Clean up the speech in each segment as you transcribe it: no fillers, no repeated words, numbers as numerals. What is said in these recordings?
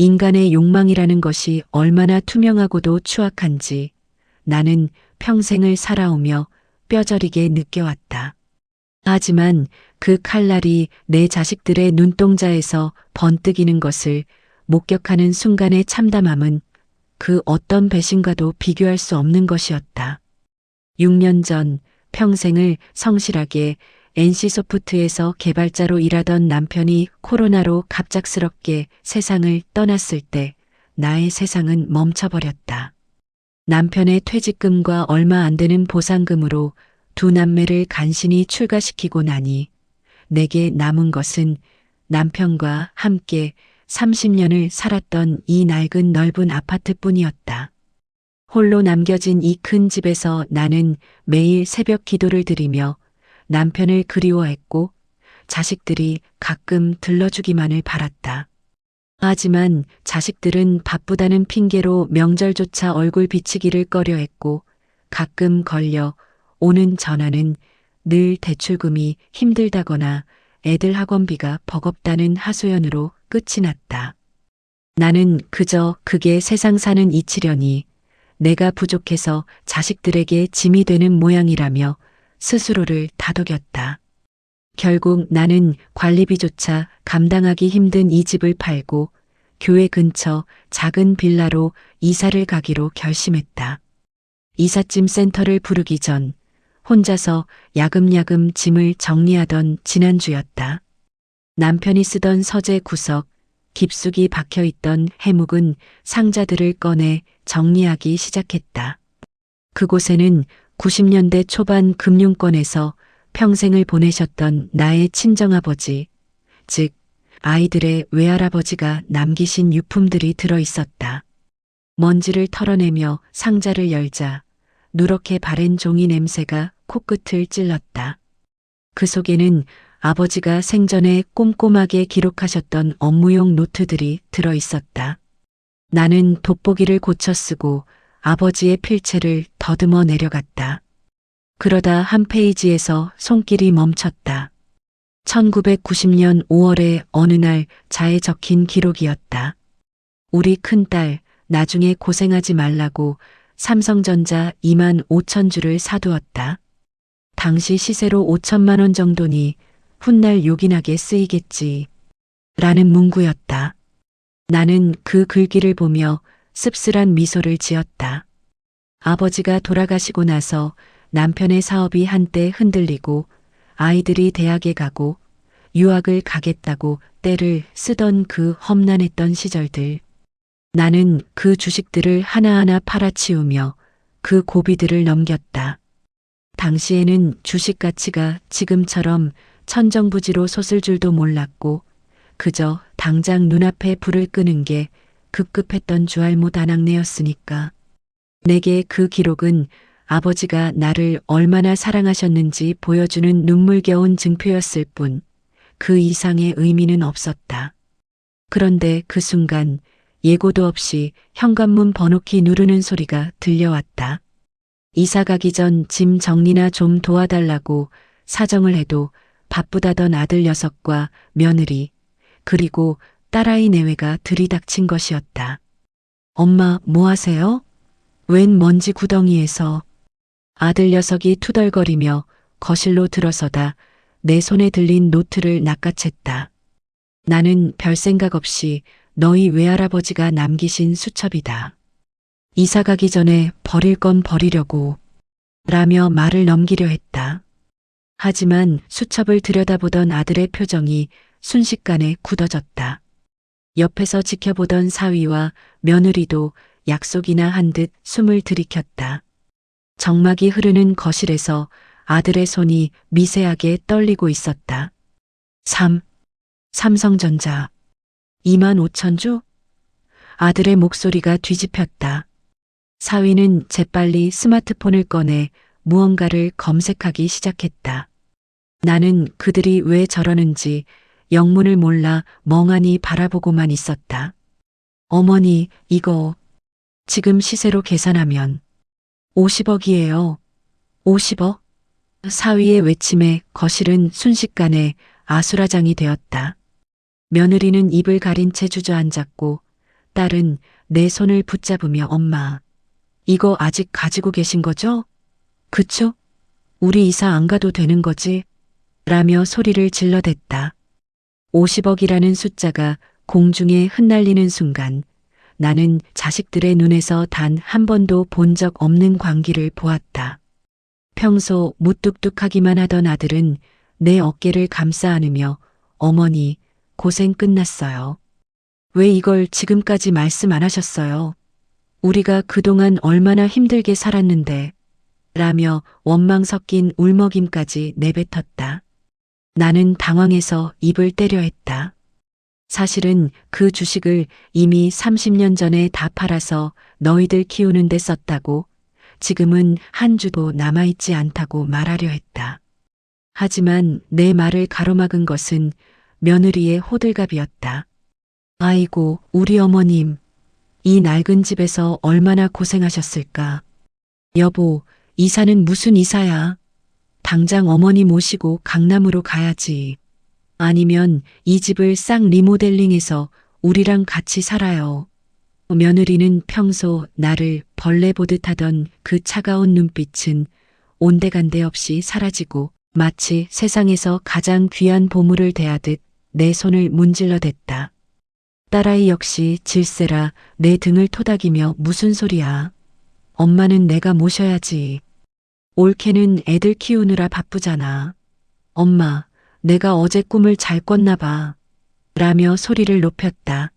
인간의 욕망이라는 것이 얼마나 투명하고도 추악한지 나는 평생을 살아오며 뼈저리게 느껴왔다. 하지만 그 칼날이 내 자식들의 눈동자에서 번뜩이는 것을 목격하는 순간의 참담함은 그 어떤 배신과도 비교할 수 없는 것이었다. 6년 전 평생을 성실하게 NC소프트에서 개발자로 일하던 남편이 코로나로 갑작스럽게 세상을 떠났을 때 나의 세상은 멈춰버렸다. 남편의 퇴직금과 얼마 안 되는 보상금으로 두 남매를 간신히 출가시키고 나니 내게 남은 것은 남편과 함께 30년을 살았던 이 낡은 넓은 아파트뿐이었다. 홀로 남겨진 이 큰 집에서 나는 매일 새벽 기도를 드리며 남편을 그리워했고 자식들이 가끔 들러주기만을 바랐다. 하지만 자식들은 바쁘다는 핑계로 명절조차 얼굴 비치기를 꺼려했고 가끔 걸려 오는 전화는 늘 대출금이 힘들다거나 애들 학원비가 버겁다는 하소연으로 끝이 났다. 나는 그저 그게 세상 사는 이치려니 내가 부족해서 자식들에게 짐이 되는 모양이라며 스스로를 다독였다. 결국 나는 관리비조차 감당하기 힘든 이 집을 팔고 교회 근처 작은 빌라로 이사를 가기로 결심했다. 이삿짐 센터를 부르기 전 혼자서 야금야금 짐을 정리하던 지난주였다. 남편이 쓰던 서재 구석, 깊숙이 박혀있던 해묵은 상자들을 꺼내 정리하기 시작했다. 그곳에는 90년대 초반 금융권에서 평생을 보내셨던 나의 친정아버지, 즉 아이들의 외할아버지가 남기신 유품들이 들어있었다. 먼지를 털어내며 상자를 열자 누렇게 바랜 종이 냄새가 코끝을 찔렀다. 그 속에는 아버지가 생전에 꼼꼼하게 기록하셨던 업무용 노트들이 들어있었다. 나는 돋보기를 고쳐 쓰고 아버지의 필체를 더듬어 내려갔다. 그러다 한 페이지에서 손길이 멈췄다. 1990년 5월의 어느 날 자에 적힌 기록이었다. 우리 큰딸 나중에 고생하지 말라고 삼성전자 2만 5천 주를 사두었다. 당시 시세로 5천만 원 정도니 훗날 요긴하게 쓰이겠지. 라는 문구였다. 나는 그 글귀를 보며 씁쓸한 미소를 지었다. 아버지가 돌아가시고 나서 남편의 사업이 한때 흔들리고 아이들이 대학에 가고 유학을 가겠다고 때를 쓰던 그 험난했던 시절들. 나는 그 주식들을 하나하나 팔아치우며 그 고비들을 넘겼다. 당시에는 주식 가치가 지금처럼 천정부지로 솟을 줄도 몰랐고 그저 당장 눈앞에 불을 끄는 게 급급했던 주알못 아낙네였으니까. 내게 그 기록은 아버지가 나를 얼마나 사랑하셨는지 보여주는 눈물겨운 증표였을 뿐 그 이상의 의미는 없었다. 그런데 그 순간 예고도 없이 현관문 번호키 누르는 소리가 들려왔다. 이사 가기 전 짐 정리나 좀 도와달라고 사정을 해도 바쁘다던 아들 녀석과 며느리 그리고 딸아이 내외가 들이닥친 것이었다. 엄마 뭐 하세요? 웬 먼지 구덩이에서. 아들 녀석이 투덜거리며 거실로 들어서다 내 손에 들린 노트를 낚아챘다. 나는 별 생각 없이 너희 외할아버지가 남기신 수첩이다. 이사 가기 전에 버릴 건 버리려고 라며 말을 넘기려 했다. 하지만 수첩을 들여다보던 아들의 표정이 순식간에 굳어졌다. 옆에서 지켜보던 사위와 며느리도 약속이나 한 듯 숨을 들이켰다. 정막이 흐르는 거실에서 아들의 손이 미세하게 떨리고 있었다. 삼성전자 2만 5천 주? 아들의 목소리가 뒤집혔다. 사위는 재빨리 스마트폰을 꺼내 무언가를 검색하기 시작했다. 나는 그들이 왜 저러는지 영문을 몰라 멍하니 바라보고만 있었다. 어머니, 이거 지금 시세로 계산하면 50억이에요. 50억? 사위의 외침에 거실은 순식간에 아수라장이 되었다. 며느리는 입을 가린 채 주저앉았고 딸은 내 손을 붙잡으며 엄마, 이거 아직 가지고 계신 거죠? 그쵸? 우리 이사 안 가도 되는 거지? 라며 소리를 질러댔다. 50억이라는 숫자가 공중에 흩날리는 순간 나는 자식들의 눈에서 단 한 번도 본 적 없는 광기를 보았다. 평소 무뚝뚝하기만 하던 아들은 내 어깨를 감싸 안으며 어머니, 고생 끝났어요. 왜 이걸 지금까지 말씀 안 하셨어요? 우리가 그동안 얼마나 힘들게 살았는데 라며 원망 섞인 울먹임까지 내뱉었다. 나는 당황해서 입을 때려 했다. 사실은 그 주식을 이미 30년 전에 다 팔아서 너희들 키우는 데 썼다고, 지금은 한 주도 남아있지 않다고 말하려 했다. 하지만 내 말을 가로막은 것은 며느리의 호들갑이었다. 아이고, 우리 어머님. 이 낡은 집에서 얼마나 고생하셨을까. 여보, 이사는 무슨 이사야? 당장 어머니 모시고 강남으로 가야지. 아니면 이 집을 싹 리모델링해서 우리랑 같이 살아요. 며느리는 평소 나를 벌레 보듯 하던 그 차가운 눈빛은 온데간데 없이 사라지고 마치 세상에서 가장 귀한 보물을 대하듯 내 손을 문질러 댔다. 딸아이 역시 질세라 내 등을 토닥이며 무슨 소리야. 엄마는 내가 모셔야지. 올케는 애들 키우느라 바쁘잖아. 엄마, 내가 어제 꿈을 잘 꿨나 봐. 라며 소리를 높였다.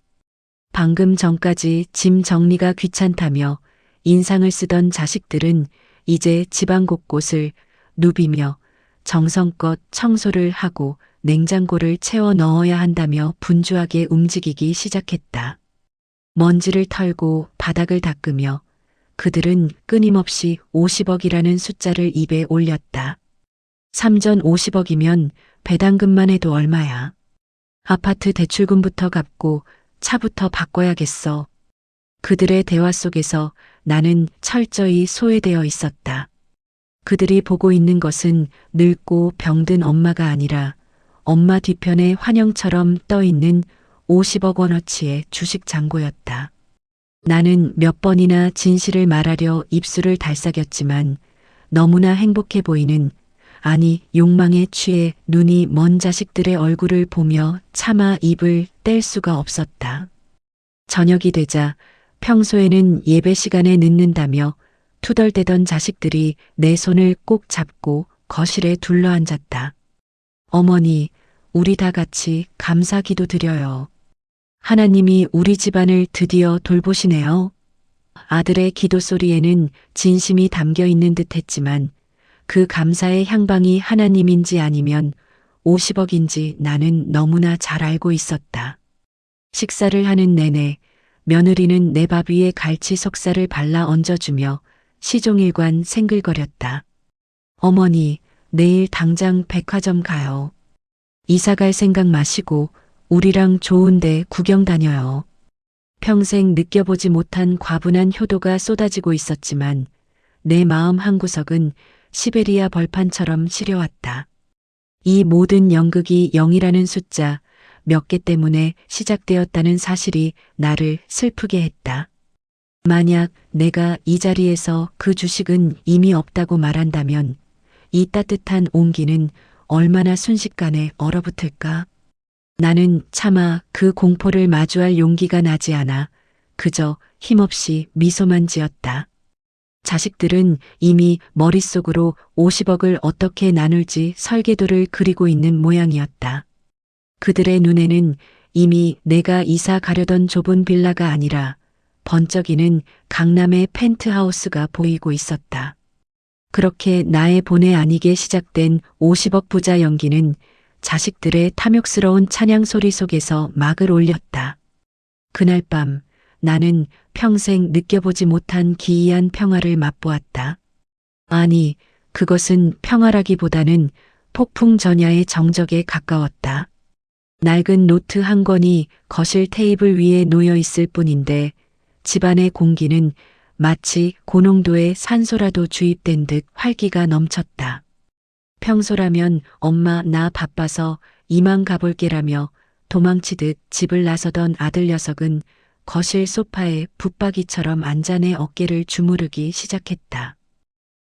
방금 전까지 짐 정리가 귀찮다며 인상을 쓰던 자식들은 이제 집안 곳곳을 누비며 정성껏 청소를 하고 냉장고를 채워 넣어야 한다며 분주하게 움직이기 시작했다. 먼지를 털고 바닥을 닦으며 그들은 끊임없이 50억이라는 숫자를 입에 올렸다. 3전 50억이면 배당금만 해도 얼마야. 아파트 대출금부터 갚고 차부터 바꿔야겠어. 그들의 대화 속에서 나는 철저히 소외되어 있었다. 그들이 보고 있는 것은 늙고 병든 엄마가 아니라 엄마 뒤편에 환영처럼 떠있는 50억 원어치의 주식 잔고였다. 나는 몇 번이나 진실을 말하려 입술을 달싹였지만 너무나 행복해 보이는, 아니 욕망에 취해 눈이 먼 자식들의 얼굴을 보며 차마 입을 뗄 수가 없었다. 저녁이 되자 평소에는 예배 시간에 늦는다며 투덜대던 자식들이 내 손을 꼭 잡고 거실에 둘러앉았다. 어머니, 우리 다 같이 감사 기도 드려요. 하나님이 우리 집안을 드디어 돌보시네요. 아들의 기도 소리에는 진심이 담겨 있는 듯 했지만 그 감사의 향방이 하나님인지 아니면 50억인지 나는 너무나 잘 알고 있었다. 식사를 하는 내내 며느리는 내 밥 위에 갈치 속살을 발라 얹어주며 시종일관 생글거렸다. 어머니, 내일 당장 백화점 가요. 이사 갈 생각 마시고 우리랑 좋은데 구경 다녀요. 평생 느껴보지 못한 과분한 효도가 쏟아지고 있었지만 내 마음 한구석은 시베리아 벌판처럼 시려왔다. 이 모든 연극이 0이라는 숫자 몇 개 때문에 시작되었다는 사실이 나를 슬프게 했다. 만약 내가 이 자리에서 그 주식은 이미 없다고 말한다면 이 따뜻한 온기는 얼마나 순식간에 얼어붙을까? 나는 차마 그 공포를 마주할 용기가 나지 않아 그저 힘없이 미소만 지었다. 자식들은 이미 머릿속으로 50억을 어떻게 나눌지 설계도를 그리고 있는 모양이었다. 그들의 눈에는 이미 내가 이사 가려던 좁은 빌라가 아니라 번쩍이는 강남의 펜트하우스가 보이고 있었다. 그렇게 나의 본의 아니게 시작된 50억 부자 연기는 자식들의 탐욕스러운 찬양 소리 속에서 막을 올렸다. 그날 밤 나는 평생 느껴보지 못한 기이한 평화를 맛보았다. 아니, 그것은 평화라기보다는 폭풍 전야의 정적에 가까웠다. 낡은 노트 한 권이 거실 테이블 위에 놓여 있을 뿐인데 집안의 공기는 마치 고농도의 산소라도 주입된 듯 활기가 넘쳤다. 평소라면 엄마 나 바빠서 이만 가볼게라며 도망치듯 집을 나서던 아들 녀석은 거실 소파에 붙박이처럼 앉아 내 어깨를 주무르기 시작했다.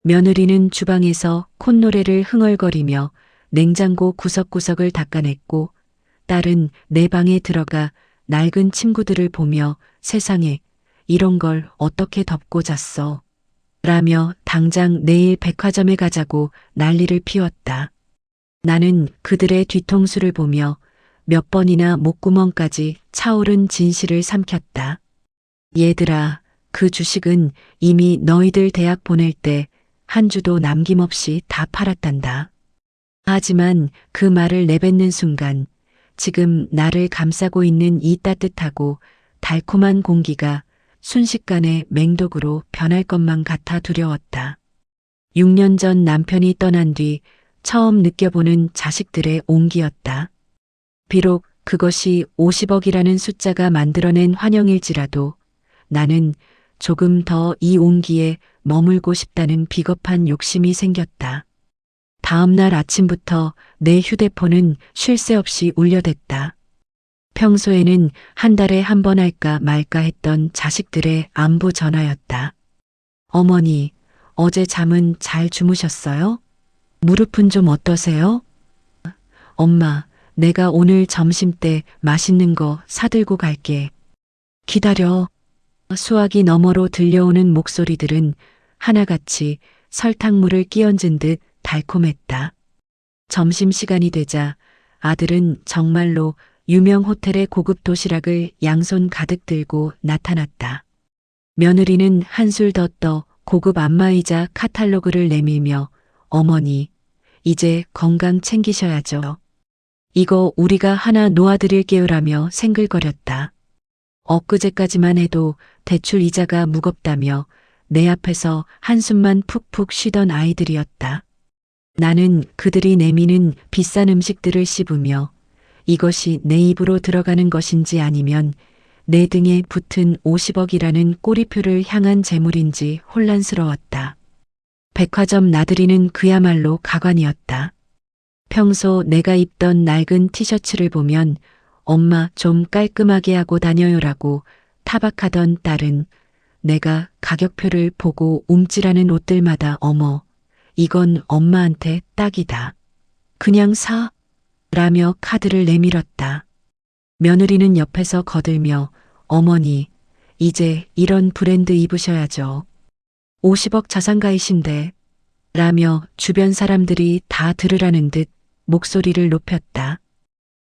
며느리는 주방에서 콧노래를 흥얼거리며 냉장고 구석구석을 닦아냈고, 딸은 내 방에 들어가 낡은 침구들을 보며 세상에 이런 걸 어떻게 덮고 잤어? 라며 당장 내일 백화점에 가자고 난리를 피웠다. 나는 그들의 뒤통수를 보며 몇 번이나 목구멍까지 차오른 진실을 삼켰다. 얘들아, 그 주식은 이미 너희들 대학 보낼 때 한 주도 남김없이 다 팔았단다. 하지만 그 말을 내뱉는 순간 지금 나를 감싸고 있는 이 따뜻하고 달콤한 공기가 순식간에 맹독으로 변할 것만 같아 두려웠다. 6년 전 남편이 떠난 뒤 처음 느껴보는 자식들의 온기였다. 비록 그것이 50억이라는 숫자가 만들어낸 환영일지라도 나는 조금 더 이 온기에 머물고 싶다는 비겁한 욕심이 생겼다. 다음 날 아침부터 내 휴대폰은 쉴 새 없이 울려댔다. 평소에는 한 달에 한 번 할까 말까 했던 자식들의 안부 전화였다. 어머니, 어제 잠은 잘 주무셨어요? 무릎은 좀 어떠세요? 엄마, 내가 오늘 점심 때 맛있는 거 사들고 갈게. 기다려. 수화기 너머로 들려오는 목소리들은 하나같이 설탕물을 끼얹은 듯 달콤했다. 점심시간이 되자 아들은 정말로 유명 호텔의 고급 도시락을 양손 가득 들고 나타났다. 며느리는 한술 더 떠 고급 안마의자 카탈로그를 내밀며 어머니, 이제 건강 챙기셔야죠. 이거 우리가 하나 놓아드릴게요라며 생글거렸다. 엊그제까지만 해도 대출 이자가 무겁다며 내 앞에서 한숨만 푹푹 쉬던 아이들이었다. 나는 그들이 내미는 비싼 음식들을 씹으며 이것이 내 입으로 들어가는 것인지 아니면 내 등에 붙은 50억이라는 꼬리표를 향한 재물인지 혼란스러웠다. 백화점 나들이는 그야말로 가관이었다. 평소 내가 입던 낡은 티셔츠를 보면 엄마 좀 깔끔하게 하고 다녀요라고 타박하던 딸은 내가 가격표를 보고 움찔하는 옷들마다 어머, 이건 엄마한테 딱이다. 그냥 사. 라며 카드를 내밀었다. 며느리는 옆에서 거들며 어머니, 이제 이런 브랜드 입으셔야죠. 50억 자산가이신데. 라며 주변 사람들이 다 들으라는 듯 목소리를 높였다.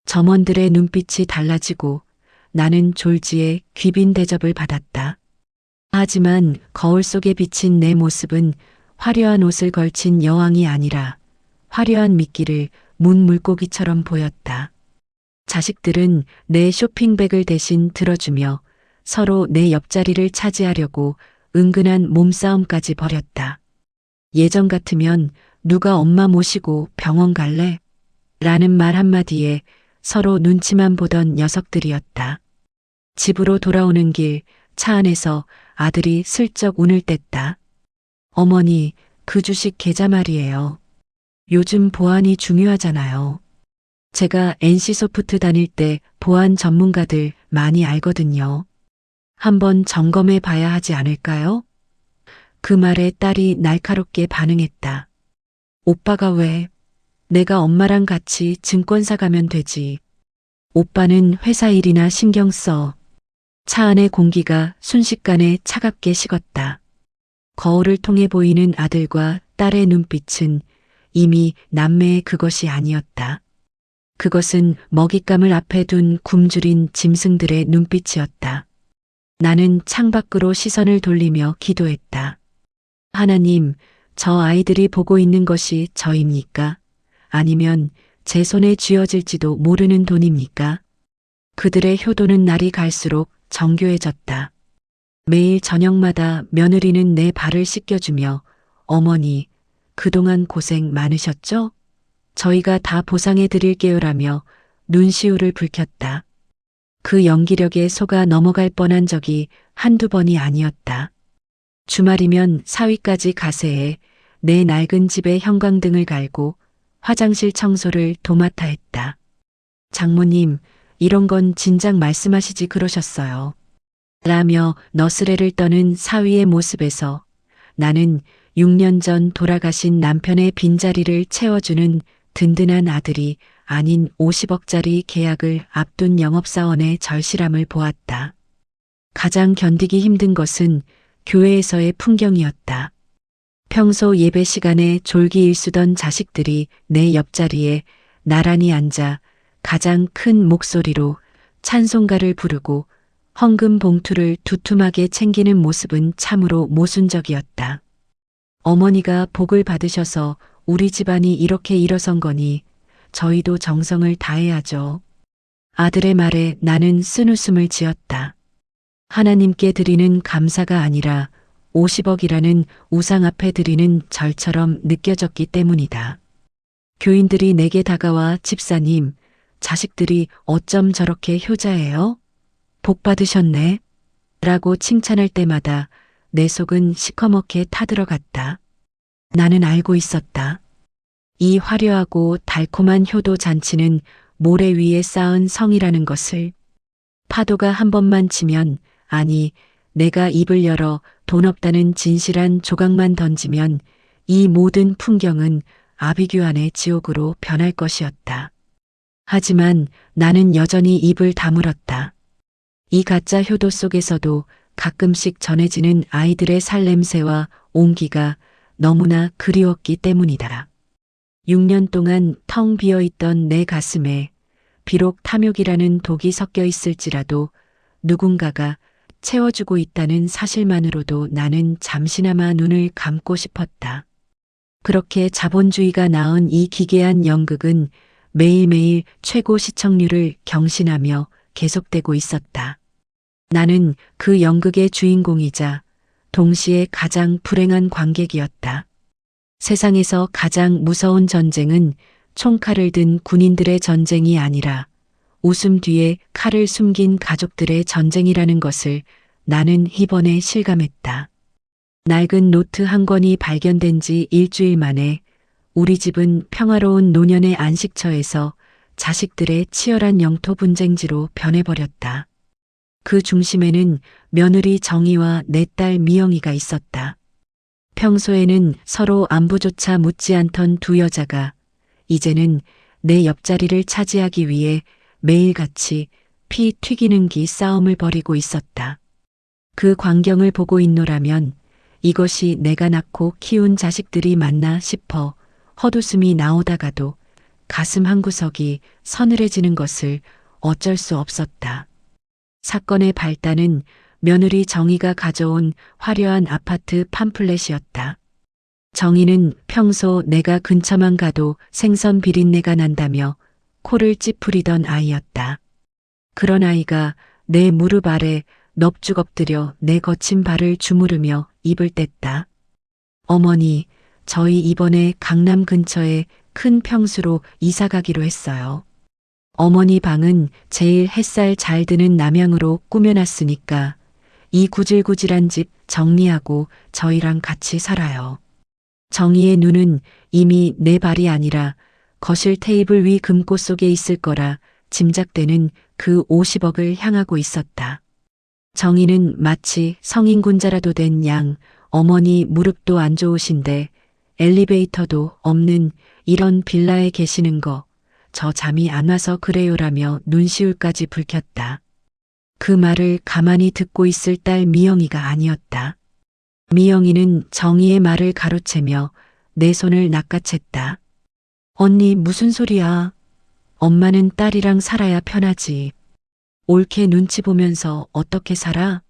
점원들의 눈빛이 달라지고 나는 졸지에 귀빈 대접을 받았다. 하지만 거울 속에 비친 내 모습은 화려한 옷을 걸친 여왕이 아니라 화려한 미끼를 문 물고기처럼 보였다. 자식들은 내 쇼핑백을 대신 들어주며 서로 내 옆자리를 차지하려고 은근한 몸싸움까지 벌였다. 예전 같으면 누가 엄마 모시고 병원 갈래? 라는 말 한마디에 서로 눈치만 보던 녀석들이었다. 집으로 돌아오는 길 차 안에서 아들이 슬쩍 운을 뗐다. 어머니, 그 주식 계좌 말이에요. 요즘 보안이 중요하잖아요. 제가 NC소프트 다닐 때 보안 전문가들 많이 알거든요. 한번 점검해 봐야 하지 않을까요? 그 말에 딸이 날카롭게 반응했다. 오빠가 왜? 내가 엄마랑 같이 증권사 가면 되지. 오빠는 회사 일이나 신경 써. 차 안의 공기가 순식간에 차갑게 식었다. 거울을 통해 보이는 아들과 딸의 눈빛은 이미 남매의 그것이 아니었다. 그것은 먹잇감을 앞에 둔 굶주린 짐승들의 눈빛이었다. 나는 창밖으로 시선을 돌리며 기도했다. 하나님, 저 아이들이 보고 있는 것이 저입니까? 아니면 제 손에 쥐어질지도 모르는 돈입니까? 그들의 효도는 날이 갈수록 정교해졌다. 매일 저녁마다 며느리는 내 발을 씻겨주며 어머니, 그동안 고생 많으셨죠? 저희가 다 보상해 드릴게요라며 눈시울을 붉혔다. 그 연기력에 속아 넘어갈 뻔한 적이 한두 번이 아니었다. 주말이면 사위까지 가세해 내 낡은 집에 형광등을 갈고 화장실 청소를 도맡아 했다. 장모님, 이런 건 진작 말씀하시지 그러셨어요. 라며 너스레를 떠는 사위의 모습에서 나는 6년 전 돌아가신 남편의 빈자리를 채워주는 든든한 아들이 아닌 50억짜리 계약을 앞둔 영업사원의 절실함을 보았다. 가장 견디기 힘든 것은 교회에서의 풍경이었다. 평소 예배 시간에 졸기일수던 자식들이 내 옆자리에 나란히 앉아 가장 큰 목소리로 찬송가를 부르고 헌금 봉투를 두툼하게 챙기는 모습은 참으로 모순적이었다. 어머니가 복을 받으셔서 우리 집안이 이렇게 일어선 거니 저희도 정성을 다해야죠. 아들의 말에 나는 쓴웃음을 지었다. 하나님께 드리는 감사가 아니라 50억이라는 우상 앞에 드리는 절처럼 느껴졌기 때문이다. 교인들이 내게 다가와 집사님, 자식들이 어쩜 저렇게 효자예요? 복 받으셨네. 라고 칭찬할 때마다 내 속은 시커멓게 타들어갔다. 나는 알고 있었다. 이 화려하고 달콤한 효도 잔치는 모래 위에 쌓은 성이라는 것을. 파도가 한 번만 치면, 아니, 내가 입을 열어 돈 없다는 진실한 조각만 던지면 이 모든 풍경은 아비규환의 지옥으로 변할 것이었다. 하지만 나는 여전히 입을 다물었다. 이 가짜 효도 속에서도 가끔씩 전해지는 아이들의 살냄새와 온기가 너무나 그리웠기 때문이다. 6년 동안 텅 비어있던 내 가슴에 비록 탐욕이라는 독이 섞여 있을지라도 누군가가 채워주고 있다는 사실만으로도 나는 잠시나마 눈을 감고 싶었다. 그렇게 자본주의가 낳은 이 기괴한 연극은 매일매일 최고 시청률을 경신하며 계속되고 있었다. 나는 그 연극의 주인공이자 동시에 가장 불행한 관객이었다. 세상에서 가장 무서운 전쟁은 총칼을 든 군인들의 전쟁이 아니라 웃음 뒤에 칼을 숨긴 가족들의 전쟁이라는 것을 나는 이번에 실감했다. 낡은 노트 한 권이 발견된 지 일주일 만에 우리 집은 평화로운 노년의 안식처에서 자식들의 치열한 영토 분쟁지로 변해버렸다. 그 중심에는 며느리 정희와 내 딸 미영이가 있었다. 평소에는 서로 안부조차 묻지 않던 두 여자가 이제는 내 옆자리를 차지하기 위해 매일같이 피 튀기는 기 싸움을 벌이고 있었다. 그 광경을 보고 있노라면 이것이 내가 낳고 키운 자식들이 맞나 싶어 헛웃음이 나오다가도 가슴 한구석이 서늘해지는 것을 어쩔 수 없었다. 사건의 발단은 며느리 정희가 가져온 화려한 아파트 팜플렛이었다. 정희는 평소 내가 근처만 가도 생선 비린내가 난다며 코를 찌푸리던 아이였다. 그런 아이가 내 무릎 아래 넙죽 엎드려 내 거친 발을 주무르며 입을 뗐다. 어머니, 저희 이번에 강남 근처에 큰 평수로 이사 가기로 했어요. 어머니 방은 제일 햇살 잘 드는 남향으로 꾸며놨으니까 이 구질구질한 집 정리하고 저희랑 같이 살아요. 정희의 눈은 이미 내 발이 아니라 거실 테이블 위 금고 속에 있을 거라 짐작되는 그 50억을 향하고 있었다. 정희는 마치 성인군자라도 된 양 어머니 무릎도 안 좋으신데 엘리베이터도 없는 이런 빌라에 계시는 거 저 잠이 안 와서 그래요라며 눈시울까지 붉혔다. 그 말을 가만히 듣고 있을 딸 미영이가 아니었다. 미영이는 정희의 말을 가로채며 내 손을 낚아챘다. 언니 무슨 소리야. 엄마는 딸이랑 살아야 편하지. 옳게 눈치 보면서 어떻게 살아?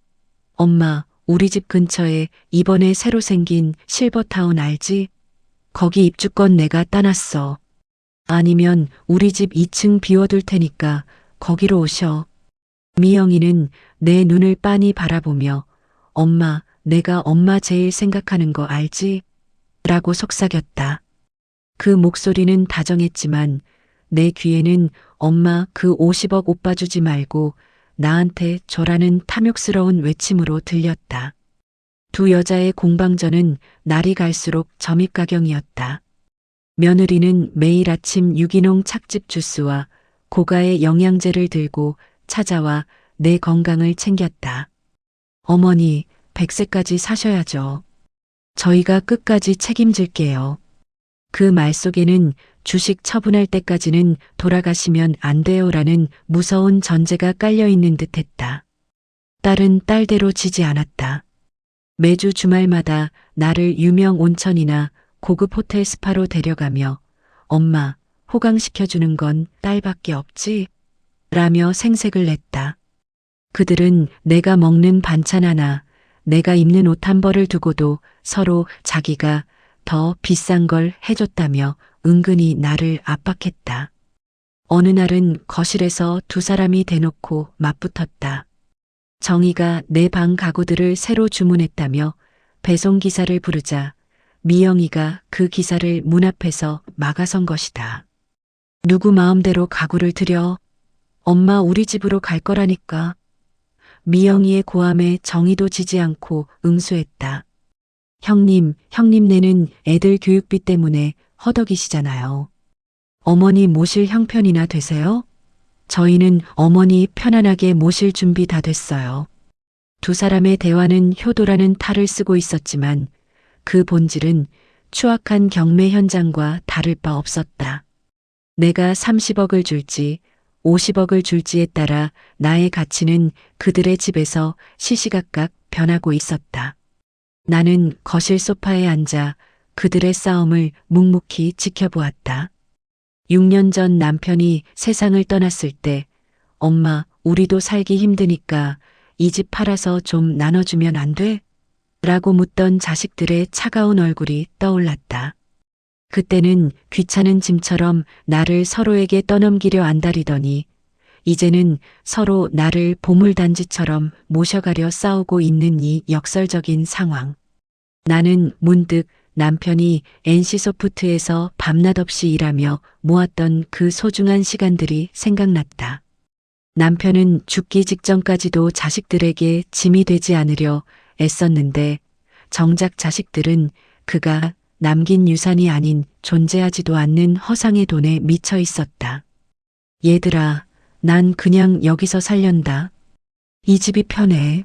엄마, 우리 집 근처에 이번에 새로 생긴 실버타운 알지? 거기 입주권 내가 따놨어. 아니면 우리 집 2층 비워둘 테니까 거기로 오셔. 미영이는 내 눈을 빤히 바라보며 엄마, 내가 엄마 제일 생각하는 거 알지? 라고 속삭였다. 그 목소리는 다정했지만 내 귀에는 엄마 그 50억 오빠 주지 말고 나한테 줘라는 탐욕스러운 외침으로 들렸다. 두 여자의 공방전은 날이 갈수록 점입가경이었다. 며느리는 매일 아침 유기농 착즙 주스와 고가의 영양제를 들고 찾아와 내 건강을 챙겼다. 어머니, 100세까지 사셔야죠. 저희가 끝까지 책임질게요. 그 말 속에는 주식 처분할 때까지는 돌아가시면 안 돼요라는 무서운 전제가 깔려 있는 듯 했다. 딸은 딸대로 지지 않았다. 매주 주말마다 나를 유명 온천이나 고급 호텔 스파로 데려가며 엄마, 호강시켜주는 건 딸밖에 없지? 라며 생색을 냈다. 그들은 내가 먹는 반찬 하나, 내가 입는 옷 한 벌을 두고도 서로 자기가 더 비싼 걸 해줬다며 은근히 나를 압박했다. 어느 날은 거실에서 두 사람이 대놓고 맞붙었다. 정희가 내 방 가구들을 새로 주문했다며 배송기사를 부르자 미영이가 그 기사를 문 앞에서 막아선 것이다. 누구 마음대로 가구를 들여? 엄마 우리 집으로 갈 거라니까. 미영이의 고함에 정희도 지지 않고 응수했다. 형님 내는 애들 교육비 때문에 허덕이시잖아요. 어머니 모실 형편이나 되세요? 저희는 어머니 편안하게 모실 준비 다 됐어요. 두 사람의 대화는 효도라는 탈을 쓰고 있었지만 그 본질은 추악한 경매 현장과 다를 바 없었다. 내가 30억을 줄지 50억을 줄지에 따라 나의 가치는 그들의 집에서 시시각각 변하고 있었다. 나는 거실 소파에 앉아 그들의 싸움을 묵묵히 지켜보았다. 6년 전 남편이 세상을 떠났을 때 엄마 우리도 살기 힘드니까 이 집 팔아서 좀 나눠주면 안 돼? 라고 묻던 자식들의 차가운 얼굴이 떠올랐다. 그때는 귀찮은 짐처럼 나를 서로에게 떠넘기려 안달이더니 이제는 서로 나를 보물단지처럼 모셔가려 싸우고 있는 이 역설적인 상황. 나는 문득 남편이 NC소프트에서 밤낮 없이 일하며 모았던 그 소중한 시간들이 생각났다. 남편은 죽기 직전까지도 자식들에게 짐이 되지 않으려 애썼는데 정작 자식들은 그가 남긴 유산이 아닌 존재하지도 않는 허상의 돈에 미쳐 있었다. 얘들아, 난 그냥 여기서 살련다. 이 집이 편해.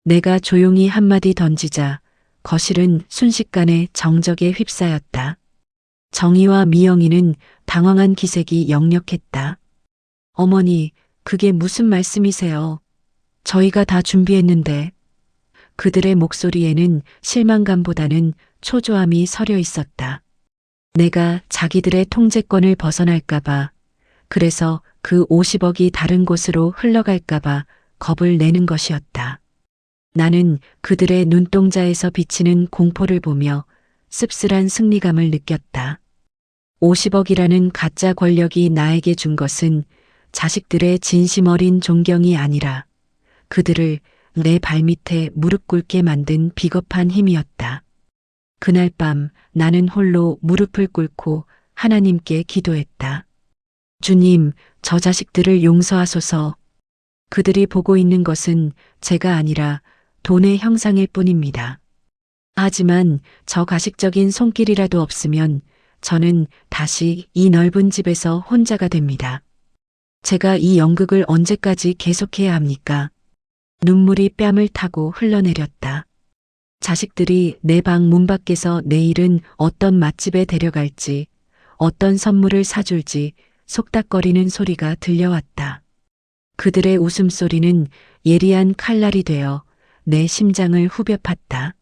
내가 조용히 한마디 던지자 거실은 순식간에 정적에 휩싸였다. 정희와 미영이는 당황한 기색이 역력했다. 어머니, 그게 무슨 말씀이세요? 저희가 다 준비했는데. 그들의 목소리에는 실망감보다는 초조함이 서려 있었다. 내가 자기들의 통제권을 벗어날까봐, 그래서 그 50억이 다른 곳으로 흘러갈까봐 겁을 내는 것이었다. 나는 그들의 눈동자에서 비치는 공포를 보며 씁쓸한 승리감을 느꼈다. 50억이라는 가짜 권력이 나에게 준 것은 자식들의 진심 어린 존경이 아니라 그들을 내 발밑에 무릎 꿇게 만든 비겁한 힘이었다. 그날 밤 나는 홀로 무릎을 꿇고 하나님께 기도했다. 주님, 저 자식들을 용서하소서. 그들이 보고 있는 것은 제가 아니라 돈의 형상일 뿐입니다. 하지만 저 가식적인 손길이라도 없으면 저는 다시 이 넓은 집에서 혼자가 됩니다. 제가 이 연극을 언제까지 계속해야 합니까? 눈물이 뺨을 타고 흘러내렸다. 자식들이 내 방 문 밖에서 내일은 어떤 맛집에 데려갈지, 어떤 선물을 사줄지 속닥거리는 소리가 들려왔다. 그들의 웃음소리는 예리한 칼날이 되어 내 심장을 후벼 팠다.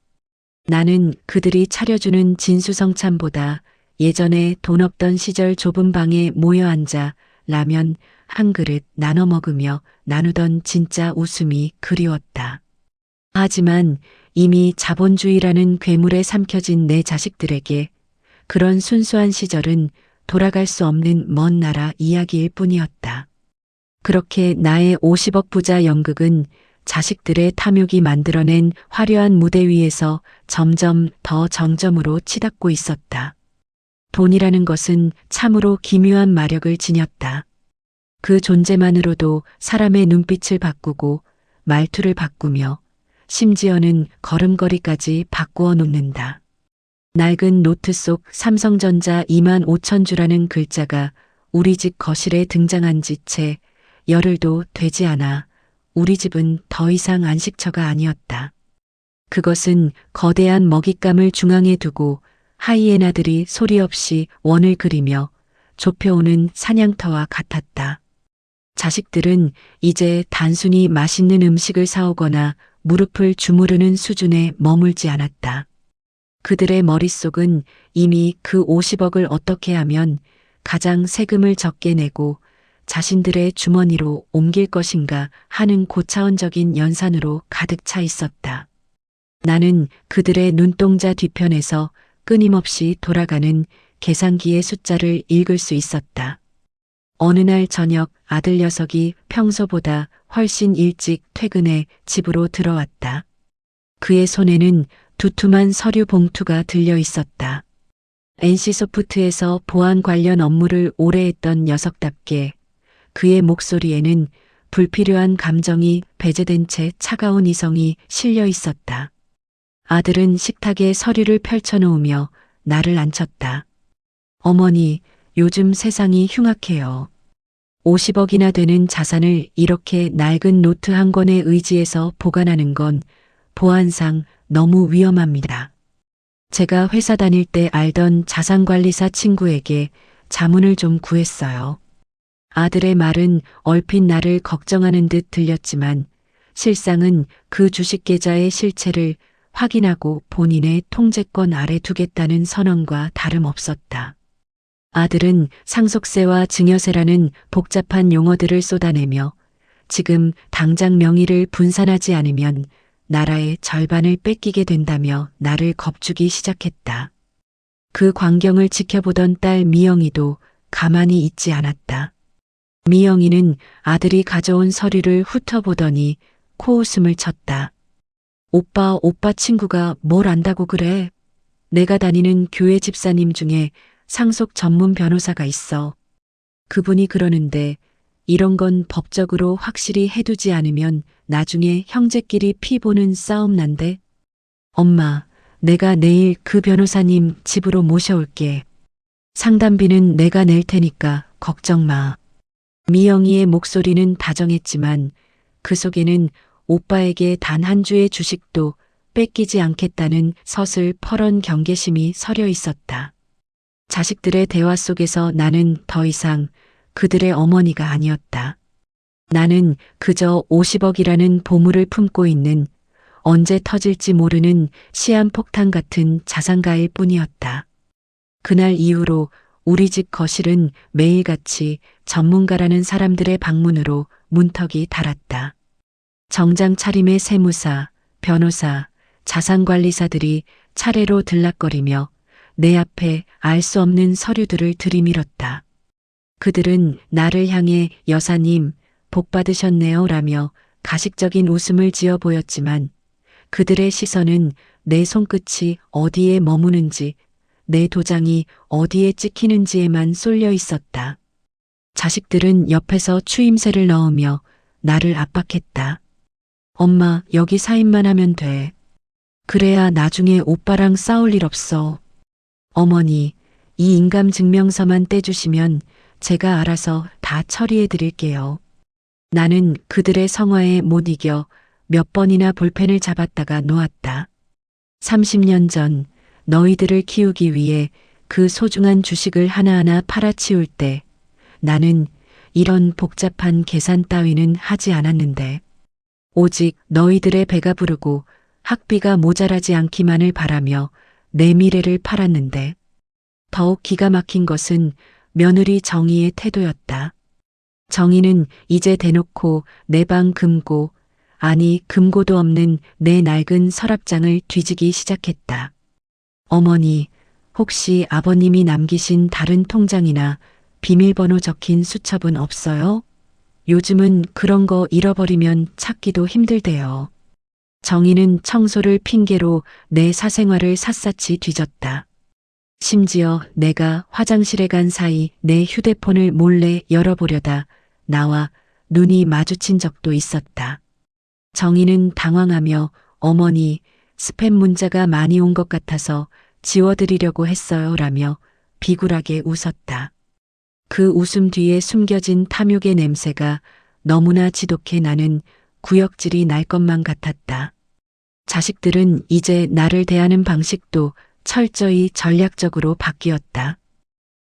나는 그들이 차려주는 진수성찬보다 예전에 돈 없던 시절 좁은 방에 모여 앉아 라면 한 그릇 나눠 먹으며 나누던 진짜 웃음이 그리웠다. 하지만 이미 자본주의라는 괴물에 삼켜진 내 자식들에게 그런 순수한 시절은 돌아갈 수 없는 먼 나라 이야기일 뿐이었다. 그렇게 나의 50억 부자 연극은 자식들의 탐욕이 만들어낸 화려한 무대 위에서 점점 더 정점으로 치닫고 있었다. 돈이라는 것은 참으로 기묘한 마력을 지녔다. 그 존재만으로도 사람의 눈빛을 바꾸고 말투를 바꾸며 심지어는 걸음걸이까지 바꾸어 놓는다. 낡은 노트 속 삼성전자 25,000주라는 글자가 우리 집 거실에 등장한 지 채 열흘도 되지 않아 우리 집은 더 이상 안식처가 아니었다. 그것은 거대한 먹잇감을 중앙에 두고 하이에나들이 소리 없이 원을 그리며 좁혀오는 사냥터와 같았다. 자식들은 이제 단순히 맛있는 음식을 사오거나 무릎을 주무르는 수준에 머물지 않았다. 그들의 머릿속은 이미 그 50억을 어떻게 하면 가장 세금을 적게 내고 자신들의 주머니로 옮길 것인가 하는 고차원적인 연산으로 가득 차 있었다. 나는 그들의 눈동자 뒤편에서 끊임없이 돌아가는 계산기의 숫자를 읽을 수 있었다. 어느 날 저녁 아들 녀석이 평소보다 훨씬 일찍 퇴근해 집으로 들어왔다. 그의 손에는 두툼한 서류 봉투가 들려 있었다. NC소프트에서 보안 관련 업무를 오래 했던 녀석답게 그의 목소리에는 불필요한 감정이 배제된 채 차가운 이성이 실려 있었다. 아들은 식탁에 서류를 펼쳐놓으며 나를 앉혔다. 어머니, 요즘 세상이 흉악해요. 50억이나 되는 자산을 이렇게 낡은 노트 한 권에 의지해서 보관하는 건 보안상 너무 위험합니다. 제가 회사 다닐 때 알던 자산관리사 친구에게 자문을 좀 구했어요. 아들의 말은 얼핏 나를 걱정하는 듯 들렸지만 실상은 그 주식 계좌의 실체를 확인하고 본인의 통제권 아래 두겠다는 선언과 다름없었다. 아들은 상속세와 증여세라는 복잡한 용어들을 쏟아내며 지금 당장 명의를 분산하지 않으면 나라의 절반을 뺏기게 된다며 나를 겁주기 시작했다. 그 광경을 지켜보던 딸 미영이도 가만히 있지 않았다. 미영이는 아들이 가져온 서류를 훑어보더니 코웃음을 쳤다. 오빠 친구가 뭘 안다고 그래? 내가 다니는 교회 집사님 중에 상속 전문 변호사가 있어. 그분이 그러는데 이런 건 법적으로 확실히 해두지 않으면 나중에 형제끼리 피 보는 싸움 난대. 엄마, 내가 내일 그 변호사님 집으로 모셔올게. 상담비는 내가 낼 테니까 걱정 마. 미영이의 목소리는 다정했지만 그 속에는 오빠에게 단 한 주의 주식도 뺏기지 않겠다는 서슬퍼런 경계심이 서려 있었다. 자식들의 대화 속에서 나는 더 이상 그들의 어머니가 아니었다. 나는 그저 50억이라는 보물을 품고 있는 언제 터질지 모르는 시한폭탄 같은 자산가일 뿐이었다. 그날 이후로 우리 집 거실은 매일같이 전문가라는 사람들의 방문으로 문턱이 달았다. 정장 차림의 세무사, 변호사, 자산관리사들이 차례로 들락거리며 내 앞에 알 수 없는 서류들을 들이밀었다. 그들은 나를 향해 여사님, 복 받으셨네요 라며 가식적인 웃음을 지어 보였지만 그들의 시선은 내 손끝이 어디에 머무는지, 내 도장이 어디에 찍히는지에만 쏠려 있었다. 자식들은 옆에서 추임새를 넣으며 나를 압박했다. 엄마, 여기 사인만 하면 돼. 그래야 나중에 오빠랑 싸울 일 없어. 어머니, 이 인감증명서만 떼주시면 제가 알아서 다 처리해 드릴게요. 나는 그들의 성화에 못 이겨 몇 번이나 볼펜을 잡았다가 놓았다. 30년 전 너희들을 키우기 위해 그 소중한 주식을 하나하나 팔아치울 때 나는 이런 복잡한 계산 따위는 하지 않았는데 오직 너희들의 배가 부르고 학비가 모자라지 않기만을 바라며 내 미래를 팔았는데 더욱 기가 막힌 것은 며느리 정희의 태도였다. 정희는 이제 대놓고 내 방 금고, 아니 금고도 없는 내 낡은 서랍장을 뒤지기 시작했다. 어머니, 혹시 아버님이 남기신 다른 통장이나 비밀번호 적힌 수첩은 없어요? 요즘은 그런 거 잃어버리면 찾기도 힘들대요. 정희는 청소를 핑계로 내 사생활을 샅샅이 뒤졌다. 심지어 내가 화장실에 간 사이 내 휴대폰을 몰래 열어보려다 나와 눈이 마주친 적도 있었다. 정희는 당황하며 어머니, 스팸 문자가 많이 온 것 같아서 지워드리려고 했어요 라며 비굴하게 웃었다. 그 웃음 뒤에 숨겨진 탐욕의 냄새가 너무나 지독해 나는 구역질이 날 것만 같았다. 자식들은 이제 나를 대하는 방식도 철저히 전략적으로 바뀌었다.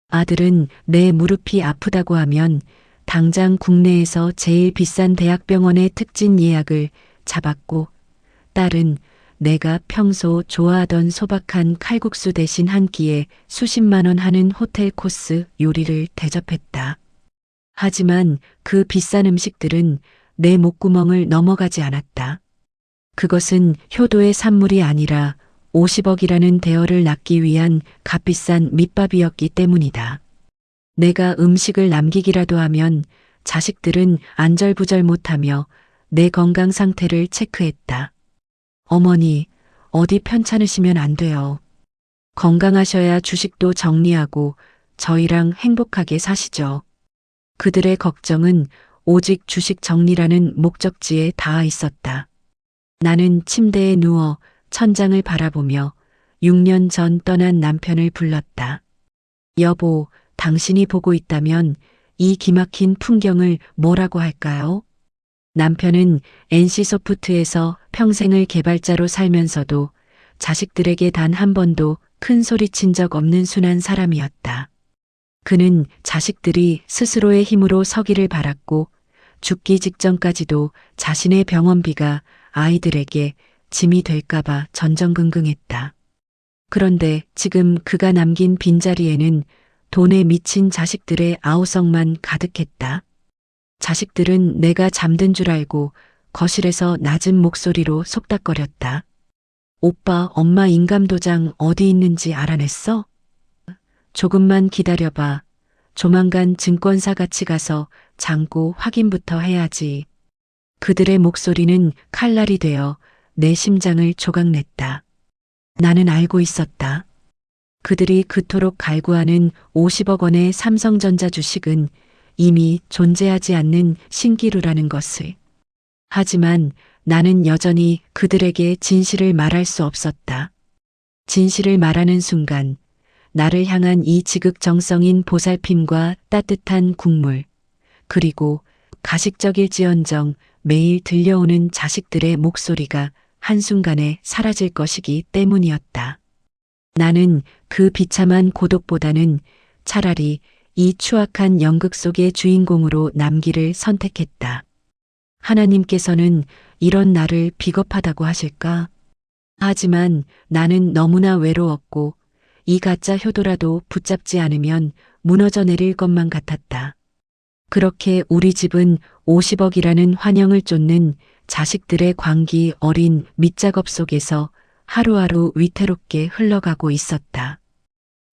아들은 내 무릎이 아프다고 하면 당장 국내에서 제일 비싼 대학병원의 특진 예약을 잡았고, 딸은 내가 평소 좋아하던 소박한 칼국수 대신 한 끼에 수십만 원 하는 호텔 코스 요리를 대접했다. 하지만 그 비싼 음식들은 내 목구멍을 넘어가지 않았다. 그것은 효도의 산물이 아니라 50억이라는 대어를 낳기 위한 값비싼 밑밥이었기 때문이다. 내가 음식을 남기기라도 하면 자식들은 안절부절 못하며 내 건강 상태를 체크했다. 어머니, 어디 편찮으시면 안 돼요. 건강하셔야 주식도 정리하고 저희랑 행복하게 사시죠. 그들의 걱정은 오직 주식 정리라는 목적지에 닿아 있었다. 나는 침대에 누워 천장을 바라보며 6년 전 떠난 남편을 불렀다. 여보, 당신이 보고 있다면 이 기막힌 풍경을 뭐라고 할까요? 남편은 NC소프트에서 평생을 개발자로 살면서도 자식들에게 단 한 번도 큰 소리친 적 없는 순한 사람이었다. 그는 자식들이 스스로의 힘으로 서기를 바랐고 죽기 직전까지도 자신의 병원비가 아이들에게 짐이 될까봐 전전긍긍했다. 그런데 지금 그가 남긴 빈자리에는 돈에 미친 자식들의 아우성만 가득했다. 자식들은 내가 잠든 줄 알고 거실에서 낮은 목소리로 속닥거렸다. 오빠, 엄마 인감도장 어디 있는지 알아냈어? 조금만 기다려봐. 조만간 증권사 같이 가서 잔고 확인부터 해야지. 그들의 목소리는 칼날이 되어 내 심장을 조각냈다. 나는 알고 있었다. 그들이 그토록 갈구하는 50억 원의 삼성전자 주식은 이미 존재하지 않는 신기루라는 것을. 하지만 나는 여전히 그들에게 진실을 말할 수 없었다. 진실을 말하는 순간 나를 향한 이 지극정성인 보살핌과 따뜻한 국물, 그리고 가식적일지언정 매일 들려오는 자식들의 목소리가 한순간에 사라질 것이기 때문이었다. 나는 그 비참한 고독보다는 차라리 이 추악한 연극 속의 주인공으로 남기를 선택했다. 하나님께서는 이런 나를 비겁하다고 하실까? 하지만 나는 너무나 외로웠고 이 가짜 효도라도 붙잡지 않으면 무너져 내릴 것만 같았다. 그렇게 우리 집은 50억이라는 환영을 쫓는 자식들의 광기 어린 밑작업 속에서 하루하루 위태롭게 흘러가고 있었다.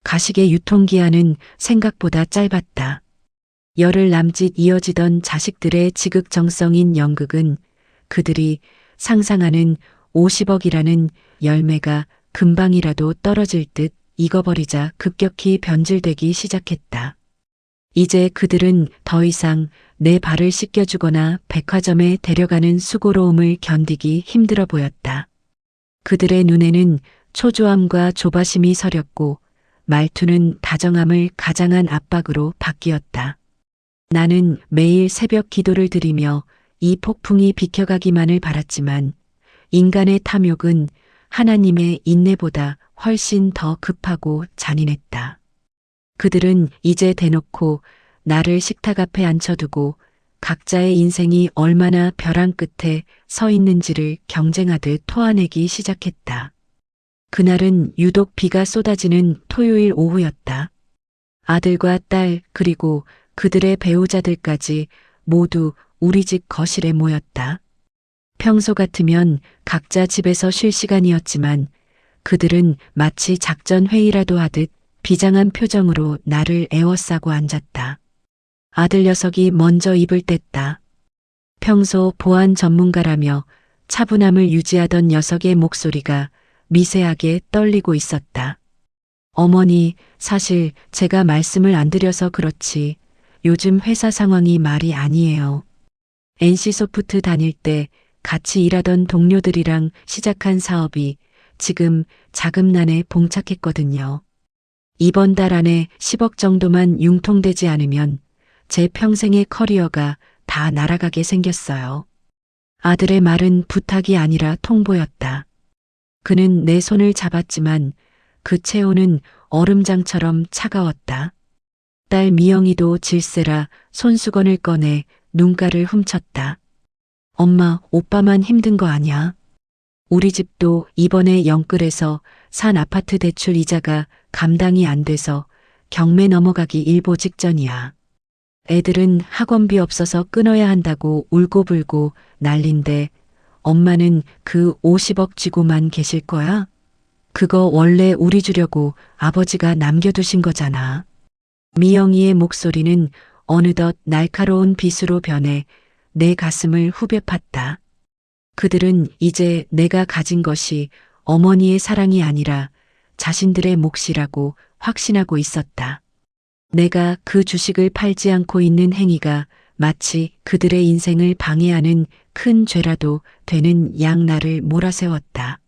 가식의 유통기한은 생각보다 짧았다. 열흘 남짓 이어지던 자식들의 지극정성인 연극은 그들이 상상하는 50억이라는 열매가 금방이라도 떨어질 듯 익어버리자 급격히 변질되기 시작했다. 이제 그들은 더 이상 내 발을 씻겨주거나 백화점에 데려가는 수고로움을 견디기 힘들어 보였다. 그들의 눈에는 초조함과 조바심이 서렸고 말투는 다정함을 가장한 압박으로 바뀌었다. 나는 매일 새벽 기도를 드리며 이 폭풍이 비켜가기만을 바랐지만 인간의 탐욕은 하나님의 인내보다 훨씬 더 급하고 잔인했다. 그들은 이제 대놓고 나를 식탁 앞에 앉혀두고 각자의 인생이 얼마나 벼랑 끝에 서 있는지를 경쟁하듯 토해내기 시작했다. 그날은 유독 비가 쏟아지는 토요일 오후였다. 아들과 딸 그리고 그들의 배우자들까지 모두 우리 집 거실에 모였다. 평소 같으면 각자 집에서 쉴 시간이었지만 그들은 마치 작전 회의라도 하듯 비장한 표정으로 나를 에워싸고 앉았다. 아들 녀석이 먼저 입을 뗐다. 평소 보안 전문가라며 차분함을 유지하던 녀석의 목소리가 미세하게 떨리고 있었다. 어머니, 사실 제가 말씀을 안 드려서 그렇지 요즘 회사 상황이 말이 아니에요. NC소프트 다닐 때 같이 일하던 동료들이랑 시작한 사업이 지금 자금난에 봉착했거든요. 이번 달 안에 10억 정도만 융통되지 않으면 제 평생의 커리어가 다 날아가게 생겼어요. 아들의 말은 부탁이 아니라 통보였다. 그는 내 손을 잡았지만 그 체온은 얼음장처럼 차가웠다. 딸 미영이도 질세라 손수건을 꺼내 눈가를 훔쳤다. 엄마, 오빠만 힘든 거 아냐? 우리 집도 이번에 영끌에서 산 아파트 대출 이자가 감당이 안 돼서 경매 넘어가기 일보 직전이야. 애들은 학원비 없어서 끊어야 한다고 울고불고 난린데 엄마는 그 50억 쥐고만 계실 거야? 그거 원래 우리 주려고 아버지가 남겨두신 거잖아. 미영이의 목소리는 어느덧 날카로운 비수로 변해 내 가슴을 후벼 팠다. 그들은 이제 내가 가진 것이 어머니의 사랑이 아니라 자신들의 몫이라고 확신하고 있었다. 내가 그 주식을 팔지 않고 있는 행위가 마치 그들의 인생을 방해하는 큰 죄라도 되는 양 나를 몰아세웠다.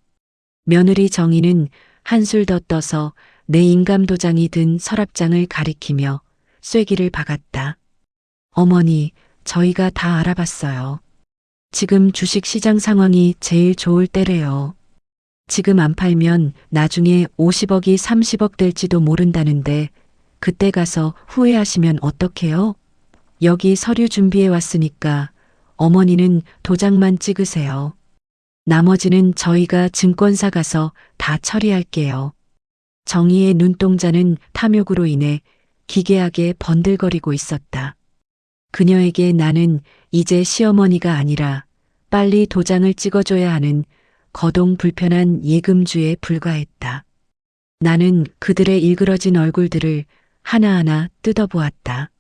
며느리 정희는 한술 더 떠서 내 인감도장이 든 서랍장을 가리키며 쐐기를 박았다. 어머니, 저희가 다 알아봤어요. 지금 주식시장 상황이 제일 좋을 때래요. 지금 안 팔면 나중에 50억이 30억 될지도 모른다는데 그때 가서 후회하시면 어떡해요? 여기 서류 준비해 왔으니까 어머니는 도장만 찍으세요. 나머지는 저희가 증권사 가서 다 처리할게요. 정희의 눈동자는 탐욕으로 인해 기괴하게 번들거리고 있었다. 그녀에게 나는 이제 시어머니가 아니라 빨리 도장을 찍어줘야 하는 거동 불편한 예금주에 불과했다. 나는 그들의 일그러진 얼굴들을 하나하나 뜯어보았다.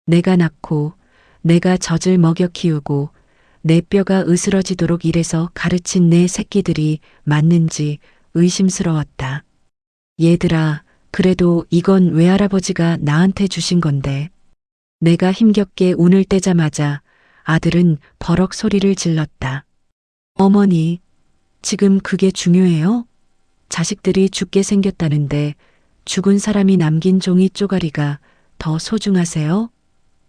내가 낳고 내가 젖을 먹여 키우고 내 뼈가 으스러지도록 일해서 가르친 내 새끼들이 맞는지 의심스러웠다. 얘들아, 그래도 이건 외할아버지가 나한테 주신 건데. 내가 힘겹게 운을 떼자마자 아들은 버럭 소리를 질렀다. 어머니, 지금 그게 중요해요? 자식들이 죽게 생겼다는데 죽은 사람이 남긴 종이 쪼가리가 더 소중하세요?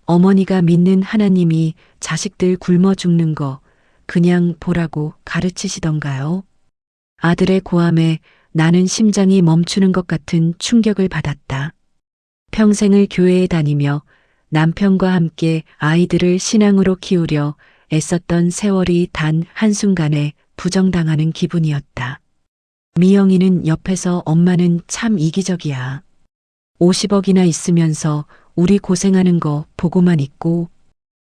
어머니가 믿는 하나님이 자식들 굶어 죽는 거 그냥 보라고 가르치시던가요? 아들의 고함에 나는 심장이 멈추는 것 같은 충격을 받았다. 평생을 교회에 다니며 남편과 함께 아이들을 신앙으로 키우려 애썼던 세월이 단 한순간에 부정당하는 기분이었다. 미영이는 옆에서 엄마는 참 이기적이야. 50억이나 있으면서 우리 고생하는 거 보고만 있고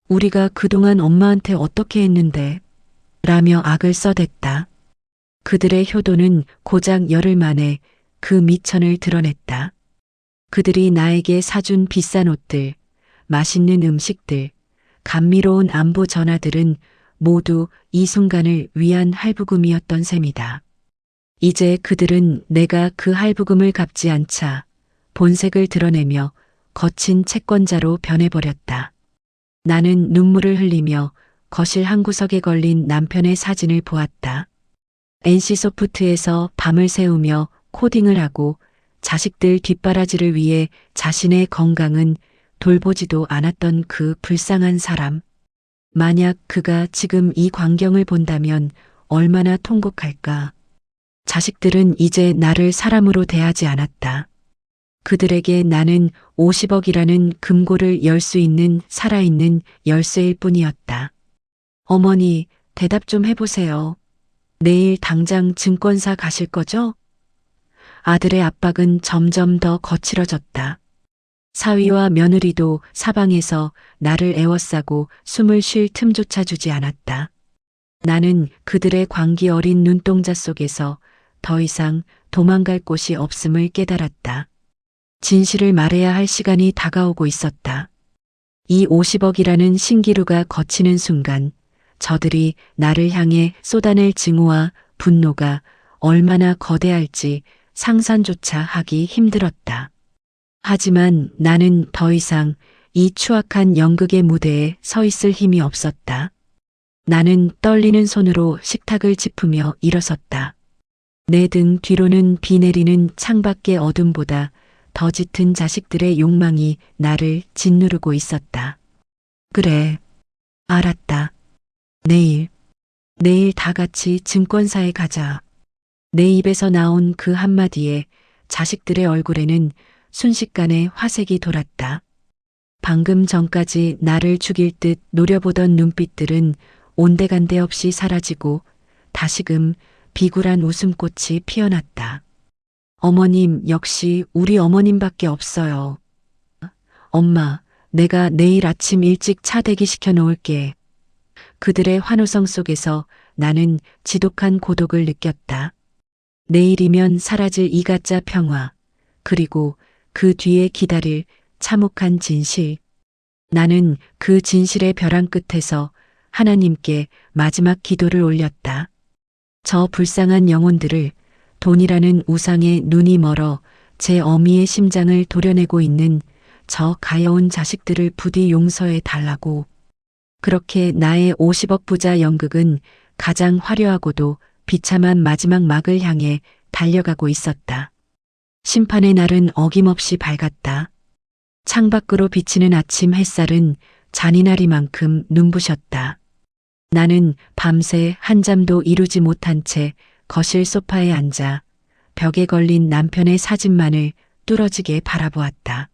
우리가 그동안 엄마한테 어떻게 했는데 라며 악을 써댔다. 그들의 효도는 고작 열흘 만에 그 미천을 드러냈다. 그들이 나에게 사준 비싼 옷들, 맛있는 음식들, 감미로운 안부 전화들은 모두 이 순간을 위한 할부금이었던 셈이다. 이제 그들은 내가 그 할부금을 갚지 않자 본색을 드러내며 거친 채권자로 변해버렸다. 나는 눈물을 흘리며 거실 한 구석에 걸린 남편의 사진을 보았다. NC소프트에서 밤을 새우며 코딩을 하고 자식들 뒷바라지를 위해 자신의 건강은 돌보지도 않았던 그 불쌍한 사람. 만약 그가 지금 이 광경을 본다면 얼마나 통곡할까. 자식들은 이제 나를 사람으로 대하지 않았다. 그들에게 나는 50억이라는 금고를 열 수 있는 살아있는 열쇠일 뿐이었다. 어머니, 대답 좀 해보세요. 내일 당장 증권사 가실 거죠? 아들의 압박은 점점 더 거칠어졌다. 사위와 며느리도 사방에서 나를 애워싸고 숨을 쉴 틈조차 주지 않았다. 나는 그들의 광기 어린 눈동자 속에서 더 이상 도망갈 곳이 없음을 깨달았다. 진실을 말해야 할 시간이 다가오고 있었다. 이 50억이라는 신기루가 거치는 순간 저들이 나를 향해 쏟아낼 증오와 분노가 얼마나 거대할지 상상조차 하기 힘들었다. 하지만 나는 더 이상 이 추악한 연극의 무대에 서 있을 힘이 없었다. 나는 떨리는 손으로 식탁을 짚으며 일어섰다. 내 등 뒤로는 비 내리는 창밖의 어둠보다 더 짙은 자식들의 욕망이 나를 짓누르고 있었다. 그래, 알았다. 내일 내일 다 같이 증권사에 가자. 내 입에서 나온 그 한마디에 자식들의 얼굴에는 순식간에 화색이 돌았다. 방금 전까지 나를 죽일 듯 노려보던 눈빛들은 온데간데 없이 사라지고 다시금 비굴한 웃음꽃이 피어났다. 어머님 역시 우리 어머님밖에 없어요. 엄마, 내가 내일 아침 일찍 차 대기시켜 놓을게. 그들의 환호성 속에서 나는 지독한 고독을 느꼈다. 내일이면 사라질 이 가짜 평화, 그리고 그 뒤에 기다릴 참혹한 진실. 나는 그 진실의 벼랑 끝에서 하나님께 마지막 기도를 올렸다. 저 불쌍한 영혼들을 돈이라는 우상에 눈이 멀어 제 어미의 심장을 도려내고 있는 저 가여운 자식들을 부디 용서해 달라고. 그렇게 나의 50억 부자 연극은 가장 화려하고도 비참한 마지막 막을 향해 달려가고 있었다. 심판의 날은 어김없이 밝았다. 창밖으로 비치는 아침 햇살은 잔인하리만큼 눈부셨다. 나는 밤새 한잠도 이루지 못한 채 거실 소파에 앉아 벽에 걸린 남편의 사진만을 뚫어지게 바라보았다.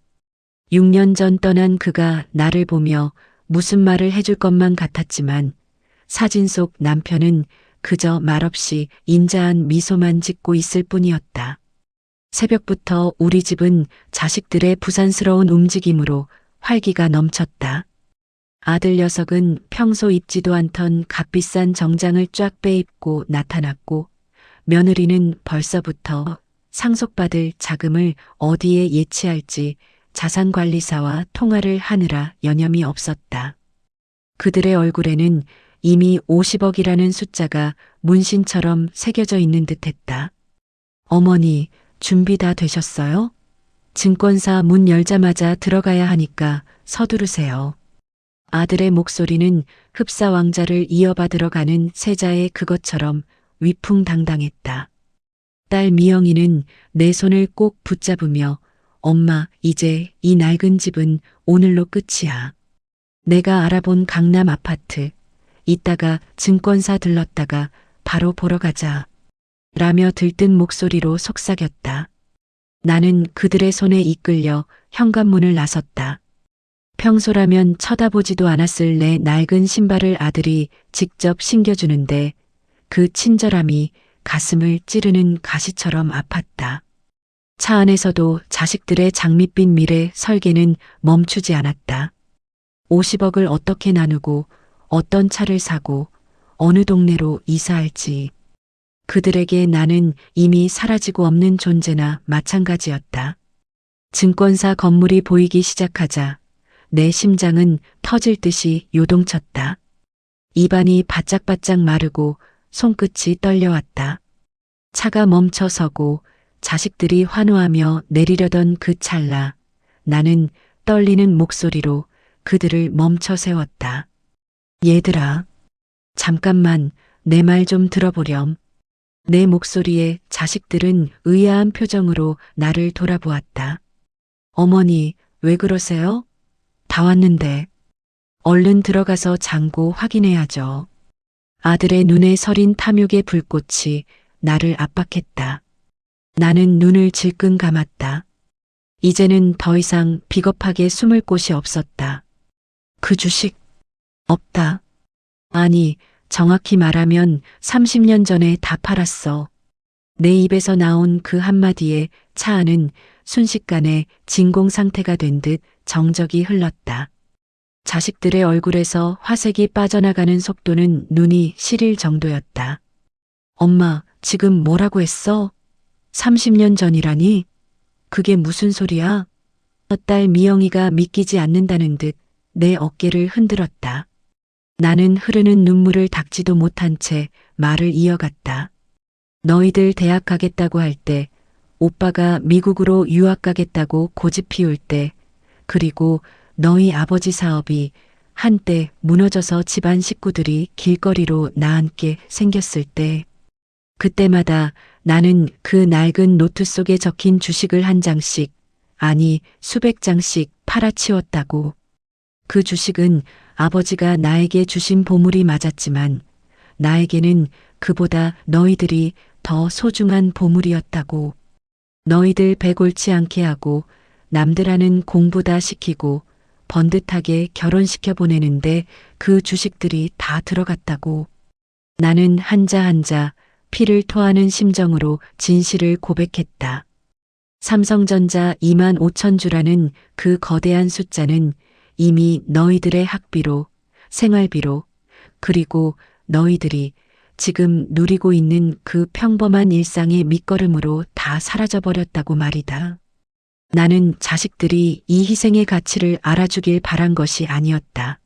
6년 전 떠난 그가 나를 보며 무슨 말을 해줄 것만 같았지만 사진 속 남편은 그저 말없이 인자한 미소만 짓고 있을 뿐이었다. 새벽부터 우리 집은 자식들의 부산스러운 움직임으로 활기가 넘쳤다. 아들 녀석은 평소 입지도 않던 값비싼 정장을 쫙 빼입고 나타났고 며느리는 벌써부터 상속받을 자금을 어디에 예치할지 자산관리사와 통화를 하느라 여념이 없었다. 그들의 얼굴에는 이미 50억이라는 숫자가 문신처럼 새겨져 있는 듯했다. 어머니, 준비 다 되셨어요? 증권사 문 열자마자 들어가야 하니까 서두르세요. 아들의 목소리는 흡사왕자를 이어받으러 가는 세자의 그것처럼 위풍당당했다. 딸 미영이는 내 손을 꼭 붙잡으며 엄마, 이제 이 낡은 집은 오늘로 끝이야. 내가 알아본 강남 아파트, 이따가 증권사 들렀다가 바로 보러 가자. 라며 들뜬 목소리로 속삭였다. 나는 그들의 손에 이끌려 현관문을 나섰다. 평소라면 쳐다보지도 않았을 내 낡은 신발을 아들이 직접 신겨주는데 그 친절함이 가슴을 찌르는 가시처럼 아팠다. 차 안에서도 자식들의 장밋빛 미래 설계는 멈추지 않았다. 50억을 어떻게 나누고 어떤 차를 사고 어느 동네로 이사할지. 그들에게 나는 이미 사라지고 없는 존재나 마찬가지였다. 증권사 건물이 보이기 시작하자 내 심장은 터질 듯이 요동쳤다. 입안이 바짝바짝 마르고 손끝이 떨려왔다. 차가 멈춰서고 자식들이 환호하며 내리려던 그 찰나 나는 떨리는 목소리로 그들을 멈춰 세웠다. 얘들아, 잠깐만 내 말 좀 들어보렴. 내 목소리에 자식들은 의아한 표정으로 나를 돌아보았다. 어머니, 왜 그러세요? 다 왔는데. 얼른 들어가서 장고 확인해야죠. 아들의 눈에 서린 탐욕의 불꽃이 나를 압박했다. 나는 눈을 질끈 감았다. 이제는 더 이상 비겁하게 숨을 곳이 없었다. 그 주식 없다. 아니, 정확히 말하면 30년 전에 다 팔았어. 내 입에서 나온 그 한마디에 차 안은 순식간에 진공 상태가 된 듯 정적이 흘렀다. 자식들의 얼굴에서 화색이 빠져나가는 속도는 눈이 시릴 정도였다. 엄마, 지금 뭐라고 했어? 30년 전이라니? 그게 무슨 소리야? 딸 미영이가 믿기지 않는다는 듯 내 어깨를 흔들었다. 나는 흐르는 눈물을 닦지도 못한 채 말을 이어갔다. 너희들 대학 가겠다고 할 때, 오빠가 미국으로 유학 가겠다고 고집 피울 때, 그리고 너희 아버지 사업이 한때 무너져서 집안 식구들이 길거리로 나앉게 생겼을 때, 그때마다 나는 그 낡은 노트 속에 적힌 주식을 한 장씩, 아니 수백 장씩 팔아치웠다고. 그 주식은 아버지가 나에게 주신 보물이 맞았지만 나에게는 그보다 너희들이 더 소중한 보물이었다고. 너희들 배 골치 않게 하고 남들 하는 공부 다 시키고 번듯하게 결혼시켜 보내는데 그 주식들이 다 들어갔다고. 나는 한자 한자 피를 토하는 심정으로 진실을 고백했다. 삼성전자 2만 5천 주라는 그 거대한 숫자는 이미 너희들의 학비로, 생활비로, 그리고 너희들이 지금 누리고 있는 그 평범한 일상의 밑거름으로 다 사라져버렸다고 말이다. 나는 자식들이 이 희생의 가치를 알아주길 바란 것이 아니었다.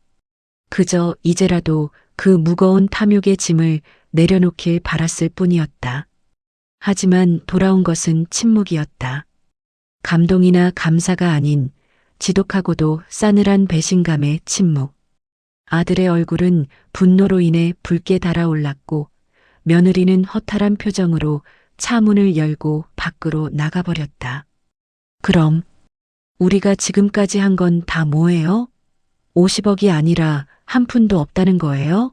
그저 이제라도 그 무거운 탐욕의 짐을 내려놓길 바랐을 뿐이었다. 하지만 돌아온 것은 침묵이었다. 감동이나 감사가 아닌 지독하고도 싸늘한 배신감의 침묵. 아들의 얼굴은 분노로 인해 붉게 달아올랐고 며느리는 허탈한 표정으로 차 문을 열고 밖으로 나가버렸다. 그럼 우리가 지금까지 한 건 다 뭐예요? 50억이 아니라 한 푼도 없다는 거예요?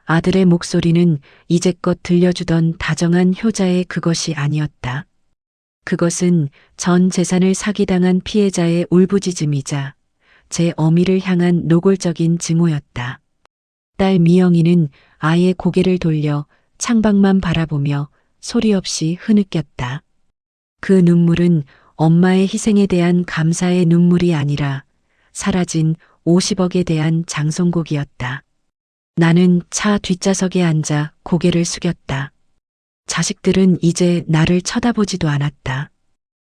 아들의 목소리는 이제껏 들려주던 다정한 효자의 그것이 아니었다. 그것은 전 재산을 사기당한 피해자의 울부짖음이자 제 어미를 향한 노골적인 증오였다. 딸 미영이는 아예 고개를 돌려 창밖만 바라보며 소리 없이 흐느꼈다. 그 눈물은 엄마의 희생에 대한 감사의 눈물이 아니라 사라진 50억에 대한 장송곡이었다. 나는 차 뒷좌석에 앉아 고개를 숙였다. 자식들은 이제 나를 쳐다보지도 않았다.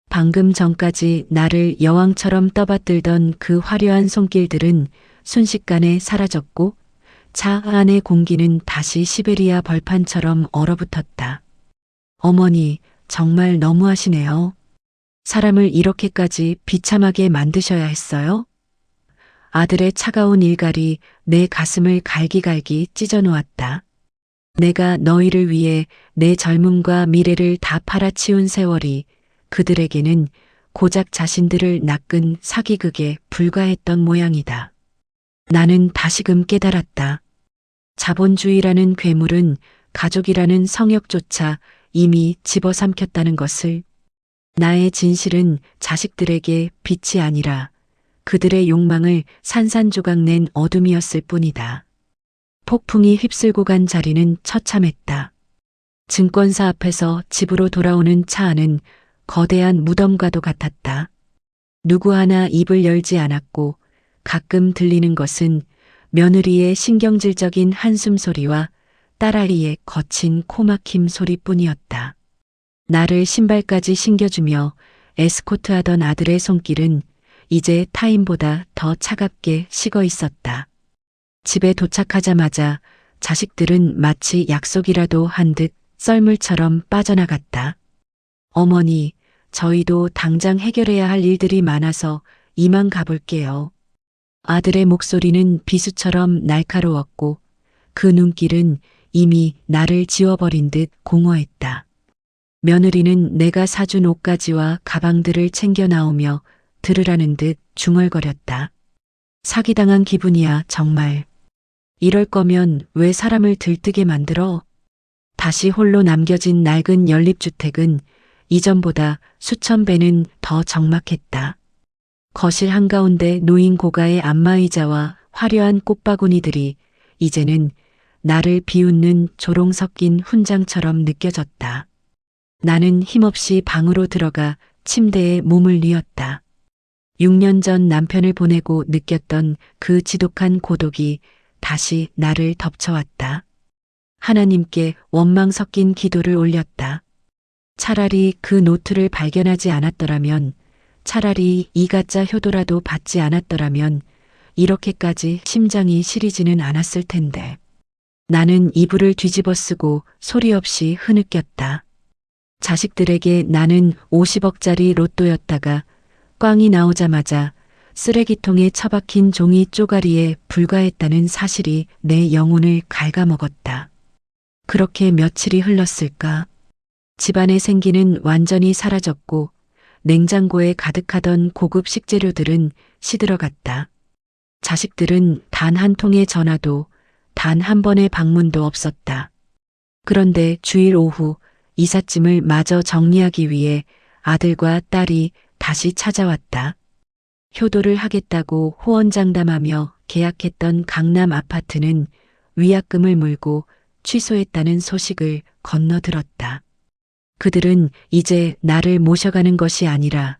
방금 전까지 나를 여왕처럼 떠받들던 그 화려한 손길들은 순식간에 사라졌고 차 안의 공기는 다시 시베리아 벌판처럼 얼어붙었다. 어머니, 정말 너무하시네요. 사람을 이렇게까지 비참하게 만드셔야 했어요? 아들의 차가운 일갈이 내 가슴을 갈기갈기 찢어놓았다. 내가 너희를 위해 내 젊음과 미래를 다 팔아치운 세월이 그들에게는 고작 자신들을 낚은 사기극에 불과했던 모양이다. 나는 다시금 깨달았다. 자본주의라는 괴물은 가족이라는 성역조차 이미 집어삼켰다는 것을. 나의 진실은 자식들에게 빛이 아니라 그들의 욕망을 산산조각 낸 어둠이었을 뿐이다. 폭풍이 휩쓸고 간 자리는 처참했다. 증권사 앞에서 집으로 돌아오는 차 안은 거대한 무덤과도 같았다. 누구 하나 입을 열지 않았고 가끔 들리는 것은 며느리의 신경질적인 한숨 소리와 딸아이의 거친 코막힘 소리뿐이었다. 나를 신발까지 신겨주며 에스코트하던 아들의 손길은 이제 타임보다 더 차갑게 식어 있었다. 집에 도착하자마자 자식들은 마치 약속이라도 한 듯 썰물처럼 빠져나갔다. 어머니, 저희도 당장 해결해야 할 일들이 많아서 이만 가볼게요. 아들의 목소리는 비수처럼 날카로웠고 그 눈길은 이미 나를 지워버린 듯 공허했다. 며느리는 내가 사준 옷가지와 가방들을 챙겨 나오며 들으라는 듯 중얼거렸다. 사기당한 기분이야, 정말. 이럴 거면 왜 사람을 들뜨게 만들어? 다시 홀로 남겨진 낡은 연립주택은 이전보다 수천 배는 더 적막했다. 거실 한가운데 놓인 고가의 안마의자와 화려한 꽃바구니들이 이제는 나를 비웃는 조롱 섞인 훈장처럼 느껴졌다. 나는 힘없이 방으로 들어가 침대에 몸을 뉘었다. 6년 전 남편을 보내고 느꼈던 그 지독한 고독이 다시 나를 덮쳐왔다. 하나님께 원망 섞인 기도를 올렸다. 차라리 그 노트를 발견하지 않았더라면, 차라리 이 가짜 효도라도 받지 않았더라면 이렇게까지 심장이 시리지는 않았을 텐데. 나는 이불을 뒤집어 쓰고 소리 없이 흐느꼈다. 자식들에게 나는 50억짜리 로또였다가 꽝이 나오자마자 쓰레기통에 처박힌 종이 쪼가리에 불과했다는 사실이 내 영혼을 갉아먹었다. 그렇게 며칠이 흘렀을까? 집안의 생기는 완전히 사라졌고 냉장고에 가득하던 고급 식재료들은 시들어갔다. 자식들은 단 한 통의 전화도 단 한 번의 방문도 없었다. 그런데 주일 오후 이삿짐을 마저 정리하기 위해 아들과 딸이 다시 찾아왔다. 효도를 하겠다고 호언장담하며 계약했던 강남 아파트는 위약금을 물고 취소했다는 소식을 건너들었다. 그들은 이제 나를 모셔가는 것이 아니라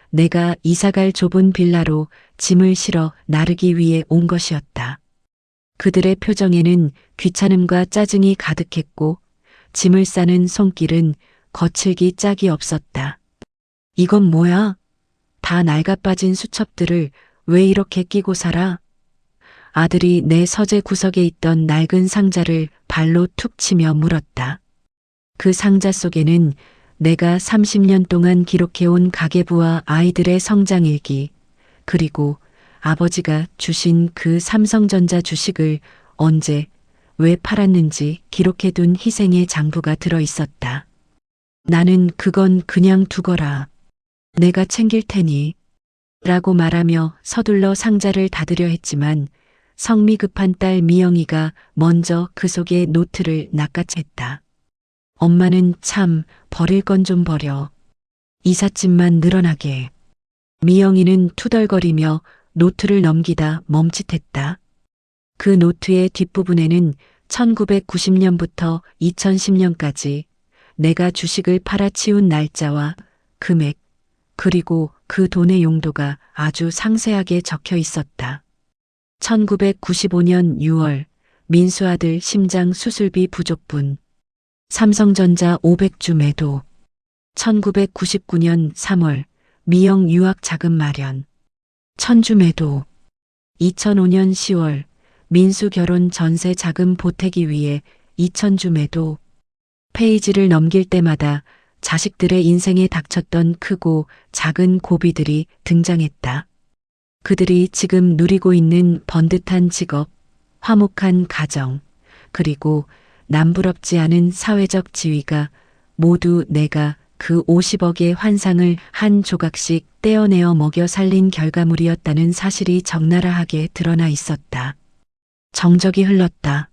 내가 이사갈 좁은 빌라로 짐을 실어 나르기 위해 온 것이었다. 그들의 표정에는 귀찮음과 짜증이 가득했고 짐을 싸는 손길은 거칠기 짝이 없었다. 이건 뭐야? 다 낡아빠진 수첩들을 왜 이렇게 끼고 살아? 아들이 내 서재 구석에 있던 낡은 상자를 발로 툭 치며 물었다. 그 상자 속에는 내가 30년 동안 기록해온 가계부와 아이들의 성장일기, 그리고 아버지가 주신 그 삼성전자 주식을 언제, 왜 팔았는지 기록해둔 희생의 장부가 들어 있었다. 나는 그건 그냥 두거라. 내가 챙길 테니. 라고 말하며 서둘러 상자를 닫으려 했지만 성미 급한 딸 미영이가 먼저 그 속에 노트를 낚아챘다. 엄마는 참 버릴 건 좀 버려. 이삿짐만 늘어나게. 미영이는 투덜거리며 노트를 넘기다 멈칫했다. 그 노트의 뒷부분에는 1990년부터 2010년까지 내가 주식을 팔아치운 날짜와 금액, 그리고 그 돈의 용도가 아주 상세하게 적혀 있었다. 1995년 6월 민수 아들 심장 수술비 부족분. 삼성전자 500주 매도. 1999년 3월 미영 유학 자금 마련. 1000주 매도. 2005년 10월 민수 결혼 전세 자금 보태기 위해 2000주 매도. 페이지를 넘길 때마다 자식들의 인생에 닥쳤던 크고 작은 고비들이 등장했다. 그들이 지금 누리고 있는 번듯한 직업, 화목한 가정, 그리고 남부럽지 않은 사회적 지위가 모두 내가 그 50억의 환상을 한 조각씩 떼어내어 먹여 살린 결과물이었다는 사실이 적나라하게 드러나 있었다. 정적이 흘렀다.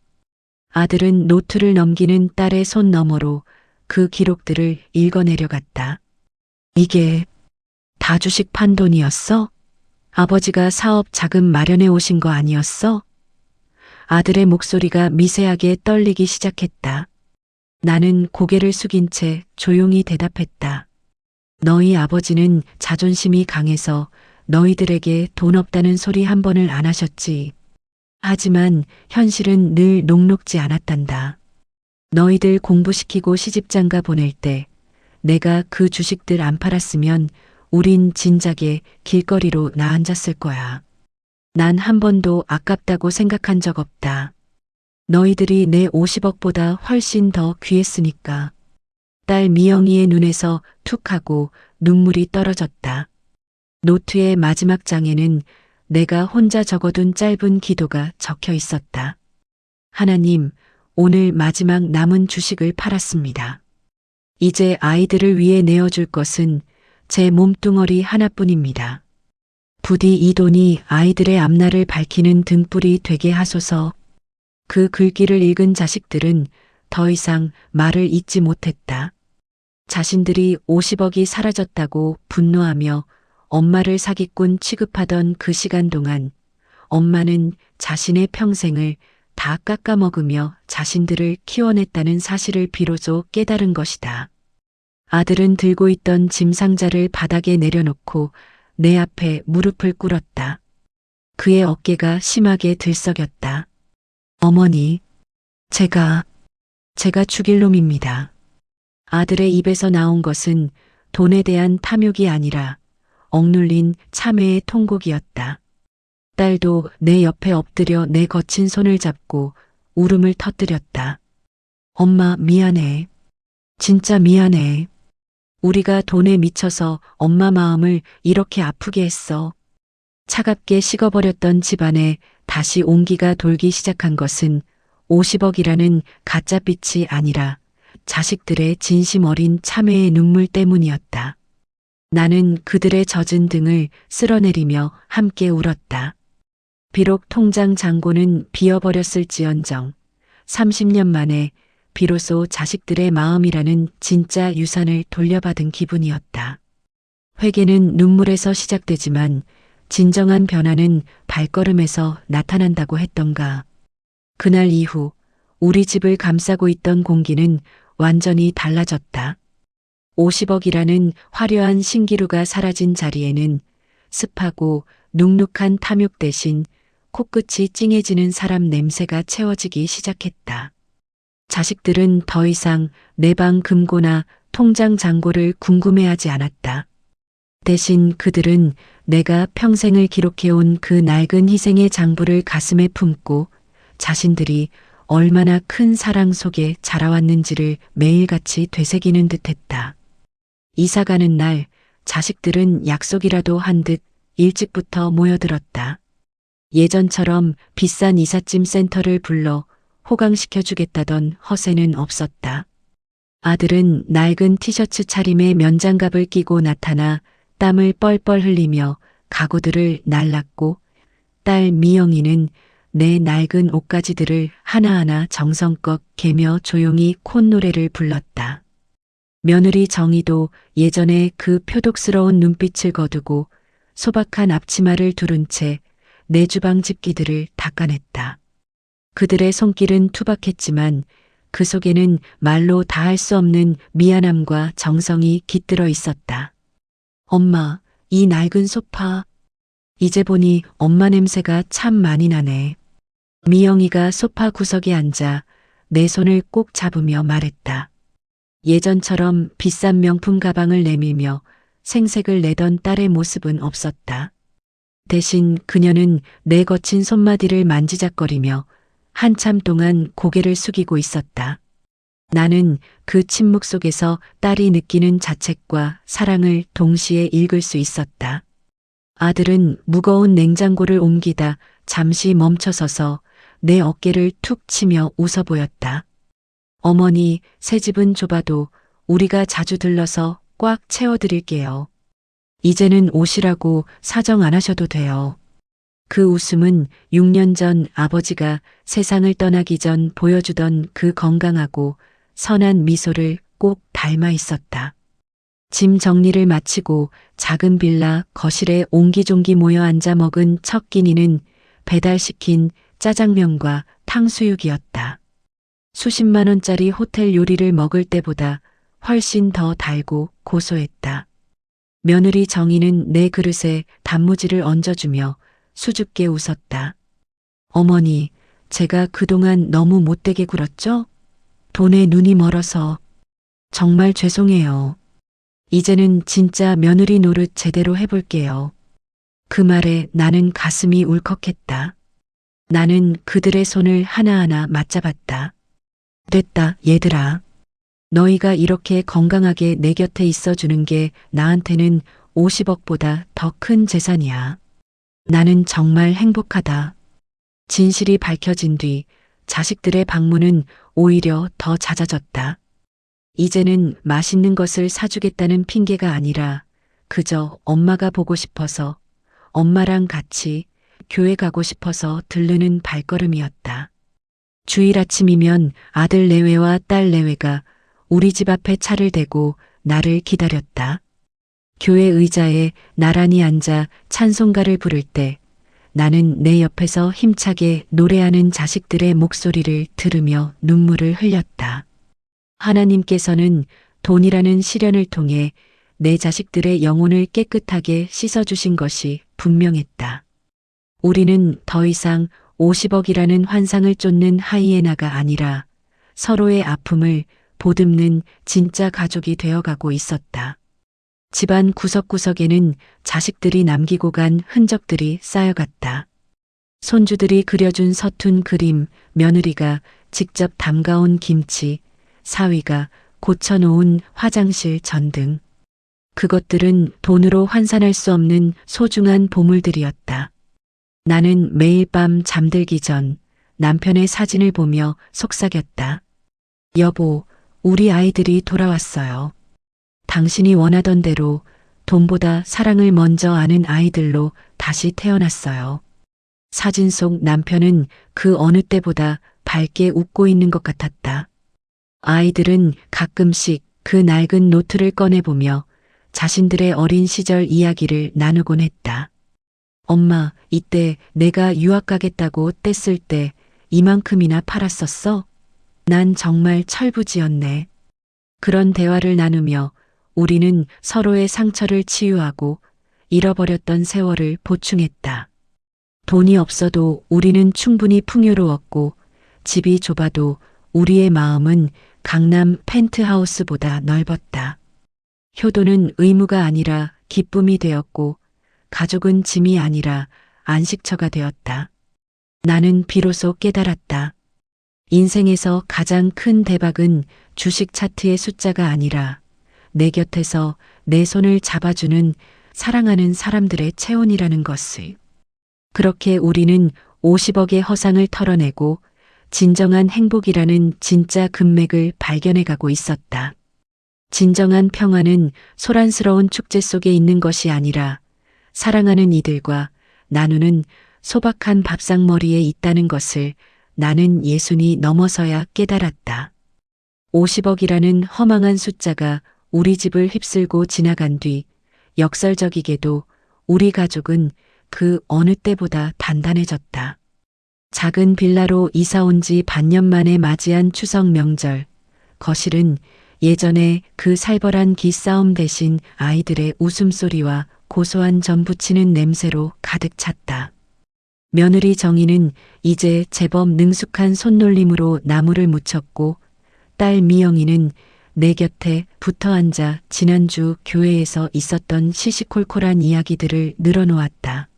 아들은 노트를 넘기는 딸의 손 너머로 그 기록들을 읽어내려갔다. 이게 다 주식 판 돈이었어? 아버지가 사업 자금 마련해 오신 거 아니었어? 아들의 목소리가 미세하게 떨리기 시작했다. 나는 고개를 숙인 채 조용히 대답했다. 너희 아버지는 자존심이 강해서 너희들에게 돈 없다는 소리 한 번을 안 하셨지. 하지만 현실은 늘 녹록지 않았단다. 너희들 공부시키고 시집장가 보낼 때 내가 그 주식들 안 팔았으면 우린 진작에 길거리로 나앉았을 거야. 난 한 번도 아깝다고 생각한 적 없다. 너희들이 내 50억보다 훨씬 더 귀했으니까. 딸 미영이의 눈에서 툭 하고 눈물이 떨어졌다. 노트의 마지막 장에는 내가 혼자 적어둔 짧은 기도가 적혀 있었다. 하나님, 오늘 마지막 남은 주식을 팔았습니다. 이제 아이들을 위해 내어줄 것은 제 몸뚱어리 하나뿐입니다. 부디 이 돈이 아이들의 앞날을 밝히는 등불이 되게 하소서. 그 글귀를 읽은 자식들은 더 이상 말을 잇지 못했다. 자신들이 50억이 사라졌다고 분노하며 엄마를 사기꾼 취급하던 그 시간 동안 엄마는 자신의 평생을 다 깎아먹으며 자신들을 키워냈다는 사실을 비로소 깨달은 것이다. 아들은 들고 있던 짐 상자를 바닥에 내려놓고 내 앞에 무릎을 꿇었다. 그의 어깨가 심하게 들썩였다. 어머니, 제가 죽일 놈입니다. 아들의 입에서 나온 것은 돈에 대한 탐욕이 아니라 억눌린 참회의 통곡이었다. 딸도 내 옆에 엎드려 내 거친 손을 잡고 울음을 터뜨렸다. 엄마 미안해. 진짜 미안해. 우리가 돈에 미쳐서 엄마 마음을 이렇게 아프게 했어. 차갑게 식어버렸던 집안에 다시 온기가 돌기 시작한 것은 50억이라는 가짜빛이 아니라 자식들의 진심 어린 참회의 눈물 때문이었다. 나는 그들의 젖은 등을 쓸어내리며 함께 울었다. 비록 통장 잔고는 비어버렸을지언정 30년 만에 비로소 자식들의 마음이라는 진짜 유산을 돌려받은 기분이었다. 회개는 눈물에서 시작되지만 진정한 변화는 발걸음에서 나타난다고 했던가. 그날 이후 우리 집을 감싸고 있던 공기는 완전히 달라졌다. 50억이라는 화려한 신기루가 사라진 자리에는 습하고 눅눅한 탐욕 대신 코끝이 찡해지는 사람 냄새가 채워지기 시작했다. 자식들은 더 이상 내 방 금고나 통장 잔고를 궁금해하지 않았다. 대신 그들은 내가 평생을 기록해온 그 낡은 희생의 장부를 가슴에 품고 자신들이 얼마나 큰 사랑 속에 자라왔는지를 매일같이 되새기는 듯했다. 이사 가는 날 자식들은 약속이라도 한 듯 일찍부터 모여들었다. 예전처럼 비싼 이삿짐 센터를 불러 호강시켜주겠다던 허세는 없었다. 아들은 낡은 티셔츠 차림에 면장갑을 끼고 나타나 땀을 뻘뻘 흘리며 가구들을 날랐고, 딸 미영이는 내 낡은 옷가지들을 하나하나 정성껏 개며 조용히 콧노래를 불렀다. 며느리 정희도 예전에 그 표독스러운 눈빛을 거두고 소박한 앞치마를 두른 채 내 주방 집기들을 닦아냈다. 그들의 손길은 투박했지만 그 속에는 말로 다할 수 없는 미안함과 정성이 깃들어 있었다. 엄마, 이 낡은 소파. 이제 보니 엄마 냄새가 참 많이 나네. 미영이가 소파 구석에 앉아 내 손을 꼭 잡으며 말했다. 예전처럼 비싼 명품 가방을 내밀며 생색을 내던 딸의 모습은 없었다. 대신 그녀는 내 거친 손마디를 만지작거리며 한참 동안 고개를 숙이고 있었다. 나는 그 침묵 속에서 딸이 느끼는 자책과 사랑을 동시에 읽을 수 있었다. 아들은 무거운 냉장고를 옮기다 잠시 멈춰서서 내 어깨를 툭 치며 웃어 보였다. 어머니, 새 집은 좁아도 우리가 자주 들러서 꽉 채워드릴게요. 이제는 오시라고 사정 안 하셔도 돼요. 그 웃음은 6년 전 아버지가 세상을 떠나기 전 보여주던 그 건강하고 선한 미소를 꼭 닮아 있었다. 짐 정리를 마치고 작은 빌라 거실에 옹기종기 모여 앉아 먹은 첫 끼니는 배달시킨 짜장면과 탕수육이었다. 수십만 원짜리 호텔 요리를 먹을 때보다 훨씬 더 달고 고소했다. 며느리 정희는 내 그릇에 단무지를 얹어주며 수줍게 웃었다. 어머니, 제가 그동안 너무 못되게 굴었죠? 돈에 눈이 멀어서 정말 죄송해요. 이제는 진짜 며느리 노릇 제대로 해볼게요. 그 말에 나는 가슴이 울컥했다. 나는 그들의 손을 하나하나 맞잡았다. 됐다, 얘들아. 너희가 이렇게 건강하게 내 곁에 있어주는 게 나한테는 50억보다 더 큰 재산이야. 나는 정말 행복하다. 진실이 밝혀진 뒤 자식들의 방문은 오히려 더 잦아졌다. 이제는 맛있는 것을 사주겠다는 핑계가 아니라 그저 엄마가 보고 싶어서, 엄마랑 같이 교회 가고 싶어서 들르는 발걸음이었다. 주일 아침이면 아들 내외와 딸 내외가 우리 집 앞에 차를 대고 나를 기다렸다. 교회 의자에 나란히 앉아 찬송가를 부를 때 나는 내 옆에서 힘차게 노래하는 자식들의 목소리를 들으며 눈물을 흘렸다. 하나님께서는 돈이라는 시련을 통해 내 자식들의 영혼을 깨끗하게 씻어주신 것이 분명했다. 우리는 더 이상 50억이라는 환상을 쫓는 하이에나가 아니라 서로의 아픔을 보듬는 진짜 가족이 되어가고 있었다. 집안 구석구석에는 자식들이 남기고 간 흔적들이 쌓여갔다. 손주들이 그려준 서툰 그림, 며느리가 직접 담가온 김치, 사위가 고쳐놓은 화장실 전등. 그것들은 돈으로 환산할 수 없는 소중한 보물들이었다. 나는 매일 밤 잠들기 전 남편의 사진을 보며 속삭였다. 여보, 우리 아이들이 돌아왔어요. 당신이 원하던 대로 돈보다 사랑을 먼저 아는 아이들로 다시 태어났어요. 사진 속 남편은 그 어느 때보다 밝게 웃고 있는 것 같았다. 아이들은 가끔씩 그 낡은 노트를 꺼내보며 자신들의 어린 시절 이야기를 나누곤 했다. 엄마, 이때 내가 유학 가겠다고 뗐을 때 이만큼이나 팔았었어? 난 정말 철부지였네. 그런 대화를 나누며 우리는 서로의 상처를 치유하고 잃어버렸던 세월을 보충했다. 돈이 없어도 우리는 충분히 풍요로웠고 집이 좁아도 우리의 마음은 강남 펜트하우스보다 넓었다. 효도는 의무가 아니라 기쁨이 되었고 가족은 짐이 아니라 안식처가 되었다. 나는 비로소 깨달았다. 인생에서 가장 큰 대박은 주식 차트의 숫자가 아니라 내 곁에서 내 손을 잡아주는 사랑하는 사람들의 체온이라는 것을. 그렇게 우리는 50억의 허상을 털어내고 진정한 행복이라는 진짜 금맥을 발견해가고 있었다. 진정한 평화는 소란스러운 축제 속에 있는 것이 아니라 사랑하는 이들과 나누는 소박한 밥상머리에 있다는 것을 나는 예순이 넘어서야 깨달았다. 50억이라는 허망한 숫자가 우리 집을 휩쓸고 지나간 뒤 역설적이게도 우리 가족은 그 어느 때보다 단단해졌다. 작은 빌라로 이사 온 지 반년 만에 맞이한 추석 명절, 거실은 예전에 그 살벌한 기싸움 대신 아이들의 웃음소리와 고소한 전 부치는 냄새로 가득 찼다. 며느리 정희는 이제 제법 능숙한 손놀림으로 나무를 묻혔고 딸 미영이는 내 곁에 붙어 앉아 지난주 교회에서 있었던 시시콜콜한 이야기들을 늘어놓았다.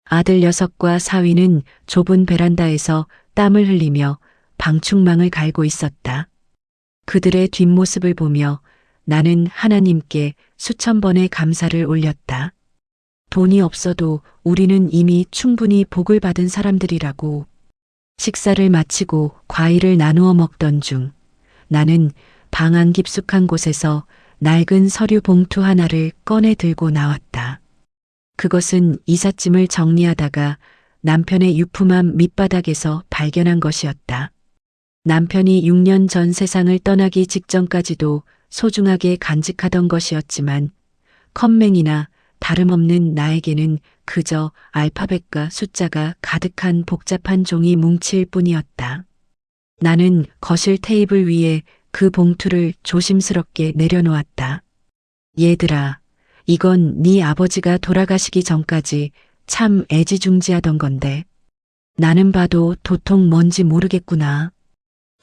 아들 녀석과 사위는 좁은 베란다에서 땀을 흘리며 방충망을 갈고 있었다. 그들의 뒷모습을 보며 나는 하나님께 수천 번의 감사를 올렸다. 돈이 없어도 우리는 이미 충분히 복을 받은 사람들이라고. 식사를 마치고 과일을 나누어 먹던 중 나는 방 안 깊숙한 곳에서 낡은 서류 봉투 하나를 꺼내 들고 나왔다. 그것은 이삿짐을 정리하다가 남편의 유품함 밑바닥에서 발견한 것이었다. 남편이 6년 전 세상을 떠나기 직전까지도 소중하게 간직하던 것이었지만 컴맹이나 다름없는 나에게는 그저 알파벳과 숫자가 가득한 복잡한 종이 뭉칠 뿐이었다. 나는 거실 테이블 위에 그 봉투를 조심스럽게 내려놓았다. 얘들아, 이건 네 아버지가 돌아가시기 전까지 참 애지중지하던 건데 나는 봐도 도통 뭔지 모르겠구나.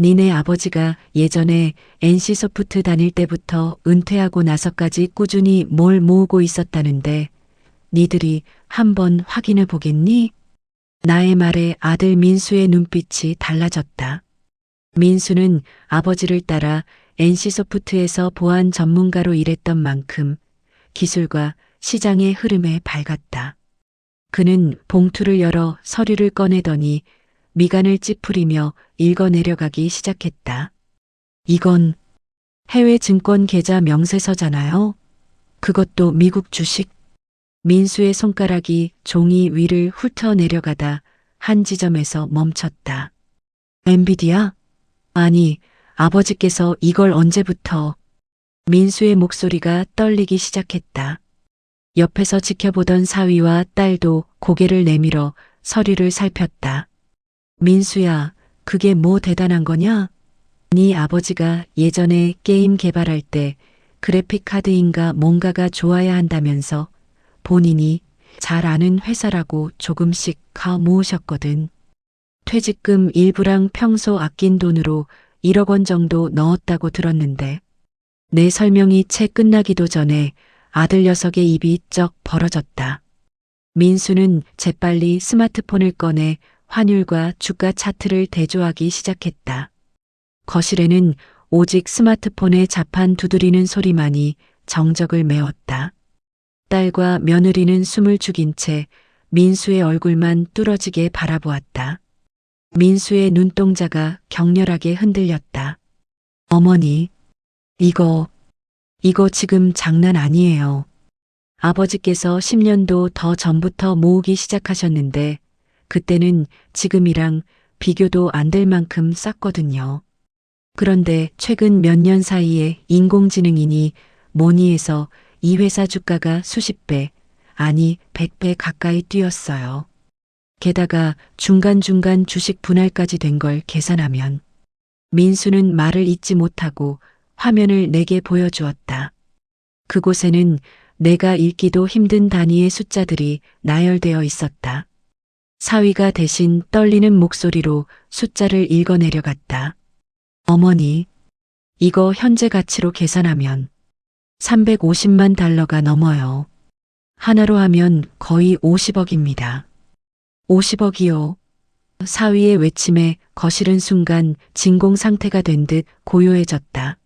니네 아버지가 예전에 NC소프트 다닐 때부터 은퇴하고 나서까지 꾸준히 뭘 모으고 있었다는데 니들이 한번 확인해 보겠니? 나의 말에 아들 민수의 눈빛이 달라졌다. 민수는 아버지를 따라 NC소프트에서 보안 전문가로 일했던 만큼 기술과 시장의 흐름에 밝았다. 그는 봉투를 열어 서류를 꺼내더니 미간을 찌푸리며 읽어 내려가기 시작했다. 이건 해외 증권 계좌 명세서잖아요. 그것도 미국 주식. 민수의 손가락이 종이 위를 훑어 내려가다 한 지점에서 멈췄다. 엔비디아? 아니, 아버지께서 이걸 언제부터? 민수의 목소리가 떨리기 시작했다. 옆에서 지켜보던 사위와 딸도 고개를 내밀어 서류를 살폈다. 민수야, 그게 뭐 대단한 거냐? 네 아버지가 예전에 게임 개발할 때 그래픽 카드인가 뭔가가 좋아야 한다면서 본인이 잘 아는 회사라고 조금씩 가 모으셨거든. 퇴직금 일부랑 평소 아낀 돈으로 1억 원 정도 넣었다고 들었는데 내 설명이 채 끝나기도 전에 아들 녀석의 입이 쩍 벌어졌다. 민수는 재빨리 스마트폰을 꺼내 환율과 주가 차트를 대조하기 시작했다. 거실에는 오직 스마트폰의 자판 두드리는 소리만이 정적을 메웠다. 딸과 며느리는 숨을 죽인 채 민수의 얼굴만 뚫어지게 바라보았다. 민수의 눈동자가 격렬하게 흔들렸다. 어머니, 이거 지금 장난 아니에요. 아버지께서 10년도 더 전부터 모으기 시작하셨는데 그때는 지금이랑 비교도 안 될 만큼 쌌거든요. 그런데 최근 몇 년 사이에 인공지능이니 뭐니 해서 이 회사 주가가 수십 배, 아니 100배 가까이 뛰었어요. 게다가 중간중간 주식 분할까지 된 걸 계산하면 민수는 말을 잇지 못하고 화면을 내게 보여주었다. 그곳에는 내가 읽기도 힘든 단위의 숫자들이 나열되어 있었다. 사위가 대신 떨리는 목소리로 숫자를 읽어내려갔다. 어머니, 이거 현재 가치로 계산하면 350만 달러가 넘어요. 하나로 하면 거의 50억입니다. 50억이요. 사위의 외침에 거실은 순간 진공 상태가 된 듯 고요해졌다.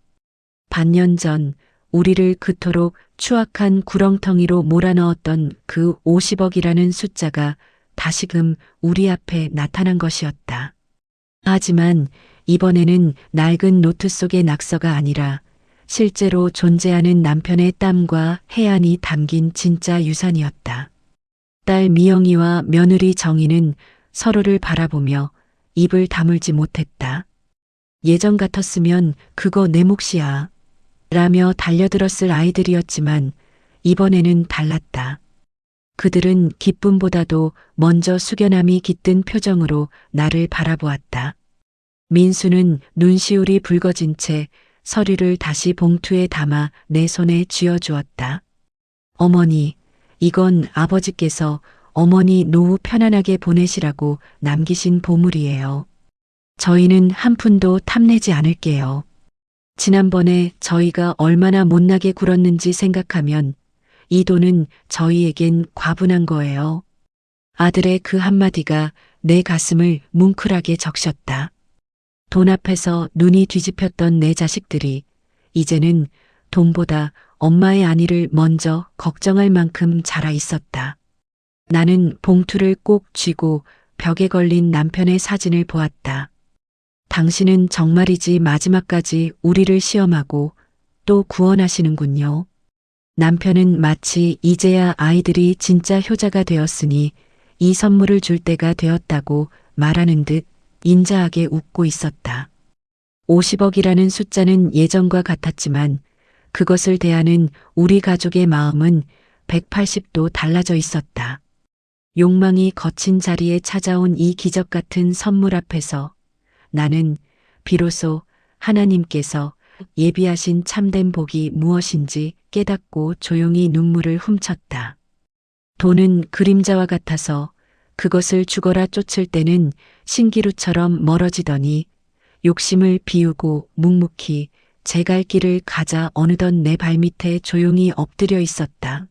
반년 전 우리를 그토록 추악한 구렁텅이로 몰아넣었던 그 50억이라는 숫자가 다시금 우리 앞에 나타난 것이었다. 하지만 이번에는 낡은 노트 속의 낙서가 아니라 실제로 존재하는 남편의 땀과 해안이 담긴 진짜 유산이었다. 딸 미영이와 며느리 정희는 서로를 바라보며 입을 다물지 못했다. 예전 같았으면 그거 내 몫이야 라며 달려들었을 아이들이었지만 이번에는 달랐다. 그들은 기쁨보다도 먼저 숙연함이 깃든 표정으로 나를 바라보았다. 민수는 눈시울이 붉어진 채 서류를 다시 봉투에 담아 내 손에 쥐어주었다. 어머니, 이건 아버지께서 어머니 노후 편안하게 보내시라고 남기신 보물이에요. 저희는 한 푼도 탐내지 않을게요. 지난번에 저희가 얼마나 못나게 굴었는지 생각하면 이 돈은 저희에겐 과분한 거예요. 아들의 그 한마디가 내 가슴을 뭉클하게 적셨다. 돈 앞에서 눈이 뒤집혔던 내 자식들이 이제는 돈보다 엄마의 안위를 먼저 걱정할 만큼 자라 있었다. 나는 봉투를 꼭 쥐고 벽에 걸린 남편의 사진을 보았다. 당신은 정말이지 마지막까지 우리를 시험하고 또 구원하시는군요. 남편은 마치 이제야 아이들이 진짜 효자가 되었으니 이 선물을 줄 때가 되었다고 말하는 듯 인자하게 웃고 있었다. 50억이라는 숫자는 예전과 같았지만 그것을 대하는 우리 가족의 마음은 180도 달라져 있었다. 욕망이 거친 자리에 찾아온 이 기적 같은 선물 앞에서 나는 비로소 하나님께서 예비하신 참된 복이 무엇인지 깨닫고 조용히 눈물을 훔쳤다. 돈은 그림자와 같아서 그것을 죽어라 쫓을 때는 신기루처럼 멀어지더니 욕심을 비우고 묵묵히 제 갈 길을 가자 어느덧 내 발밑에 조용히 엎드려 있었다.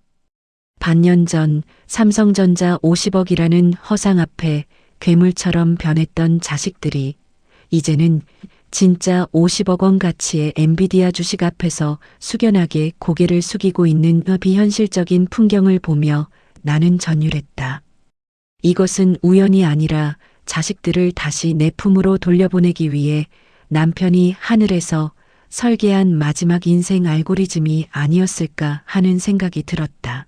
반년 전 삼성전자 50억이라는 허상 앞에 괴물처럼 변했던 자식들이 이제는 진짜 50억 원 가치의 엔비디아 주식 앞에서 숙연하게 고개를 숙이고 있는 비현실적인 풍경을 보며 나는 전율했다. 이것은 우연이 아니라 자식들을 다시 내 품으로 돌려보내기 위해 남편이 하늘에서 설계한 마지막 인생 알고리즘이 아니었을까 하는 생각이 들었다.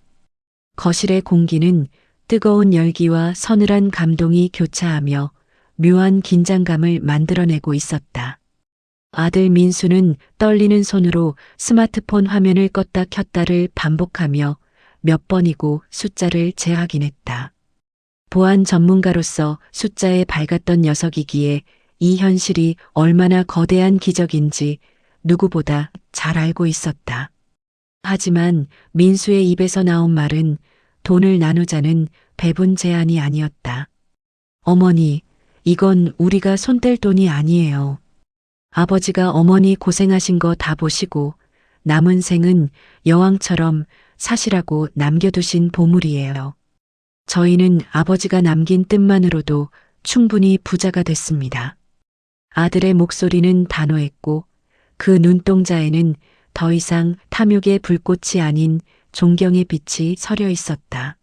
거실의 공기는 뜨거운 열기와 서늘한 감동이 교차하며 묘한 긴장감을 만들어내고 있었다. 아들 민수는 떨리는 손으로 스마트폰 화면을 껐다 켰다를 반복하며 몇 번이고 숫자를 재확인했다. 보안 전문가로서 숫자에 밝았던 녀석이기에 이 현실이 얼마나 거대한 기적인지 누구보다 잘 알고 있었다. 하지만 민수의 입에서 나온 말은 돈을 나누자는 배분 제안이 아니었다. 어머니, 이건 우리가 손댈 돈이 아니에요. 아버지가 어머니 고생하신 거 다 보시고 남은 생은 여왕처럼 사시라고 남겨두신 보물이에요. 저희는 아버지가 남긴 뜻만으로도 충분히 부자가 됐습니다. 아들의 목소리는 단호했고 그 눈동자에는 더 이상 탐욕의 불꽃이 아닌 존경의 빛이 서려 있었다.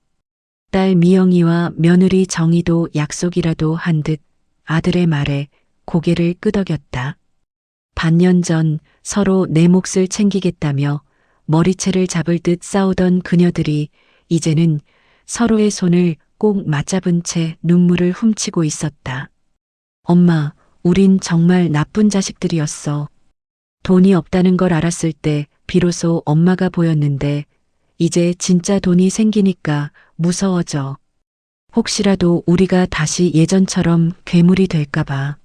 딸 미영이와 며느리 정희도 약속이라도 한 듯 아들의 말에 고개를 끄덕였다. 반년 전 서로 내 몫을 챙기겠다며 머리채를 잡을 듯 싸우던 그녀들이 이제는 서로의 손을 꼭 맞잡은 채 눈물을 훔치고 있었다. 엄마, 우린 정말 나쁜 자식들이었어. 돈이 없다는 걸 알았을 때 비로소 엄마가 보였는데 이제 진짜 돈이 생기니까 무서워져. 혹시라도 우리가 다시 예전처럼 괴물이 될까봐.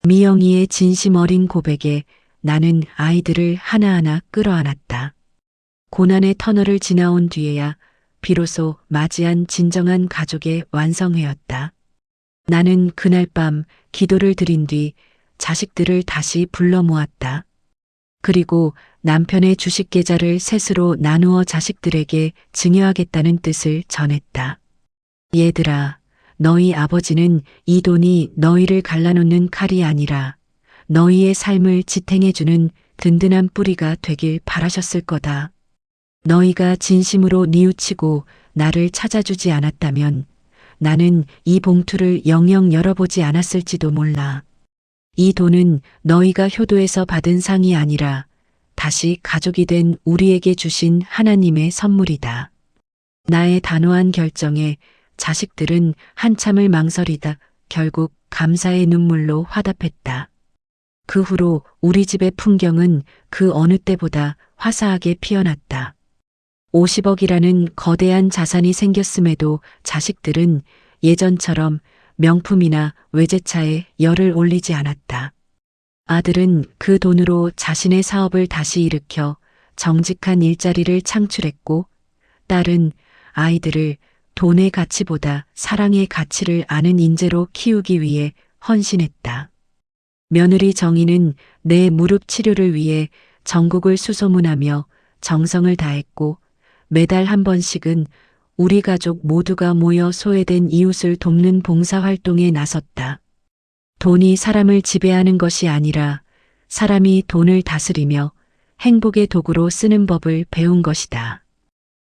미영이의 진심 어린 고백에 나는 아이들을 하나하나 끌어안았다. 고난의 터널을 지나온 뒤에야 비로소 맞이한 진정한 가족의 완성회였다. 나는 그날 밤 기도를 드린 뒤 자식들을 다시 불러 모았다. 그리고 남편의 주식 계좌를 셋으로 나누어 자식들에게 증여하겠다는 뜻을 전했다. 얘들아, 너희 아버지는 이 돈이 너희를 갈라놓는 칼이 아니라 너희의 삶을 지탱해주는 든든한 뿌리가 되길 바라셨을 거다. 너희가 진심으로 뉘우치고 나를 찾아주지 않았다면 나는 이 봉투를 영영 열어보지 않았을지도 몰라. 이 돈은 너희가 효도에서 받은 상이 아니라 다시 가족이 된 우리에게 주신 하나님의 선물이다. 나의 단호한 결정에 자식들은 한참을 망설이다 결국 감사의 눈물로 화답했다. 그 후로 우리 집의 풍경은 그 어느 때보다 화사하게 피어났다. 50억이라는 거대한 자산이 생겼음에도 자식들은 예전처럼 명품이나 외제차에 열을 올리지 않았다. 아들은 그 돈으로 자신의 사업을 다시 일으켜 정직한 일자리를 창출했고, 딸은 아이들을 돈의 가치보다 사랑의 가치를 아는 인재로 키우기 위해 헌신했다. 며느리 정희는 내 무릎 치료를 위해 전국을 수소문하며 정성을 다했고, 매달 한 번씩은 우리 가족 모두가 모여 소외된 이웃을 돕는 봉사활동에 나섰다. 돈이 사람을 지배하는 것이 아니라 사람이 돈을 다스리며 행복의 도구로 쓰는 법을 배운 것이다.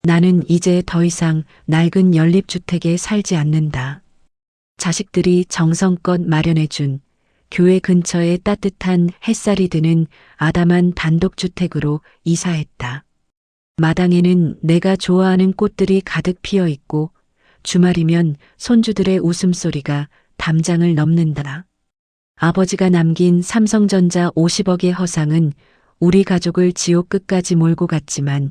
나는 이제 더 이상 낡은 연립주택에 살지 않는다. 자식들이 정성껏 마련해준 교회 근처에 따뜻한 햇살이 드는 아담한 단독주택으로 이사했다. 마당에는 내가 좋아하는 꽃들이 가득 피어 있고 주말이면 손주들의 웃음소리가 담장을 넘는다. 아버지가 남긴 삼성전자 50억의 허상은 우리 가족을 지옥 끝까지 몰고 갔지만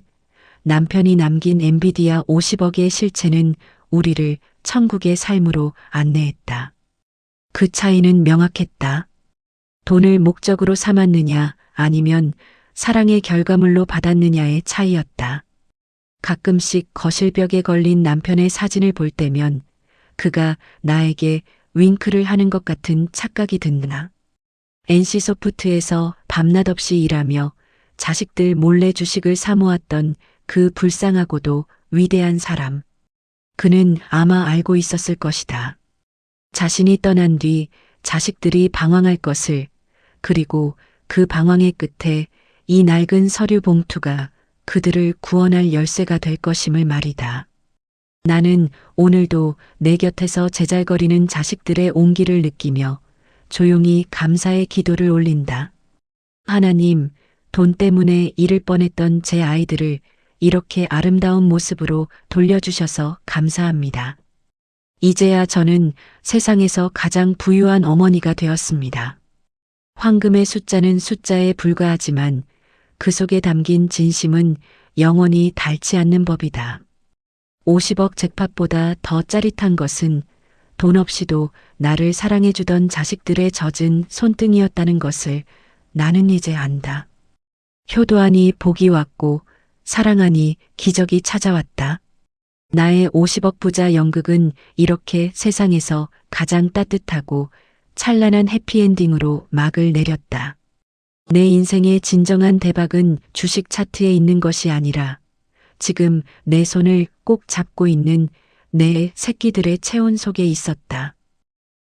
남편이 남긴 엔비디아 50억의 실체는 우리를 천국의 삶으로 안내했다. 그 차이는 명확했다. 돈을 목적으로 삼았느냐 아니면 사랑의 결과물로 받았느냐의 차이였다. 가끔씩 거실벽에 걸린 남편의 사진을 볼 때면 그가 나에게 윙크를 하는 것 같은 착각이 든다. NC소프트에서 밤낮 없이 일하며 자식들 몰래 주식을 사모았던 그 불쌍하고도 위대한 사람. 그는 아마 알고 있었을 것이다. 자신이 떠난 뒤 자식들이 방황할 것을, 그리고 그 방황의 끝에 이 낡은 서류 봉투가 그들을 구원할 열쇠가 될 것임을 말이다. 나는 오늘도 내 곁에서 제잘거리는 자식들의 온기를 느끼며 조용히 감사의 기도를 올린다. 하나님, 돈 때문에 잃을 뻔했던 제 아이들을 이렇게 아름다운 모습으로 돌려주셔서 감사합니다. 이제야 저는 세상에서 가장 부유한 어머니가 되었습니다. 황금의 숫자는 숫자에 불과하지만 그 속에 담긴 진심은 영원히 닳지 않는 법이다. 50억 잭팟보다 더 짜릿한 것은 돈 없이도 나를 사랑해주던 자식들의 젖은 손등이었다는 것을 나는 이제 안다. 효도하니 복이 왔고 사랑하니 기적이 찾아왔다. 나의 50억 부자 연극은 이렇게 세상에서 가장 따뜻하고 찬란한 해피엔딩으로 막을 내렸다. 내 인생의 진정한 대박은 주식 차트에 있는 것이 아니라 지금 내 손을 꼭 잡고 있는 내 새끼들의 체온 속에 있었다.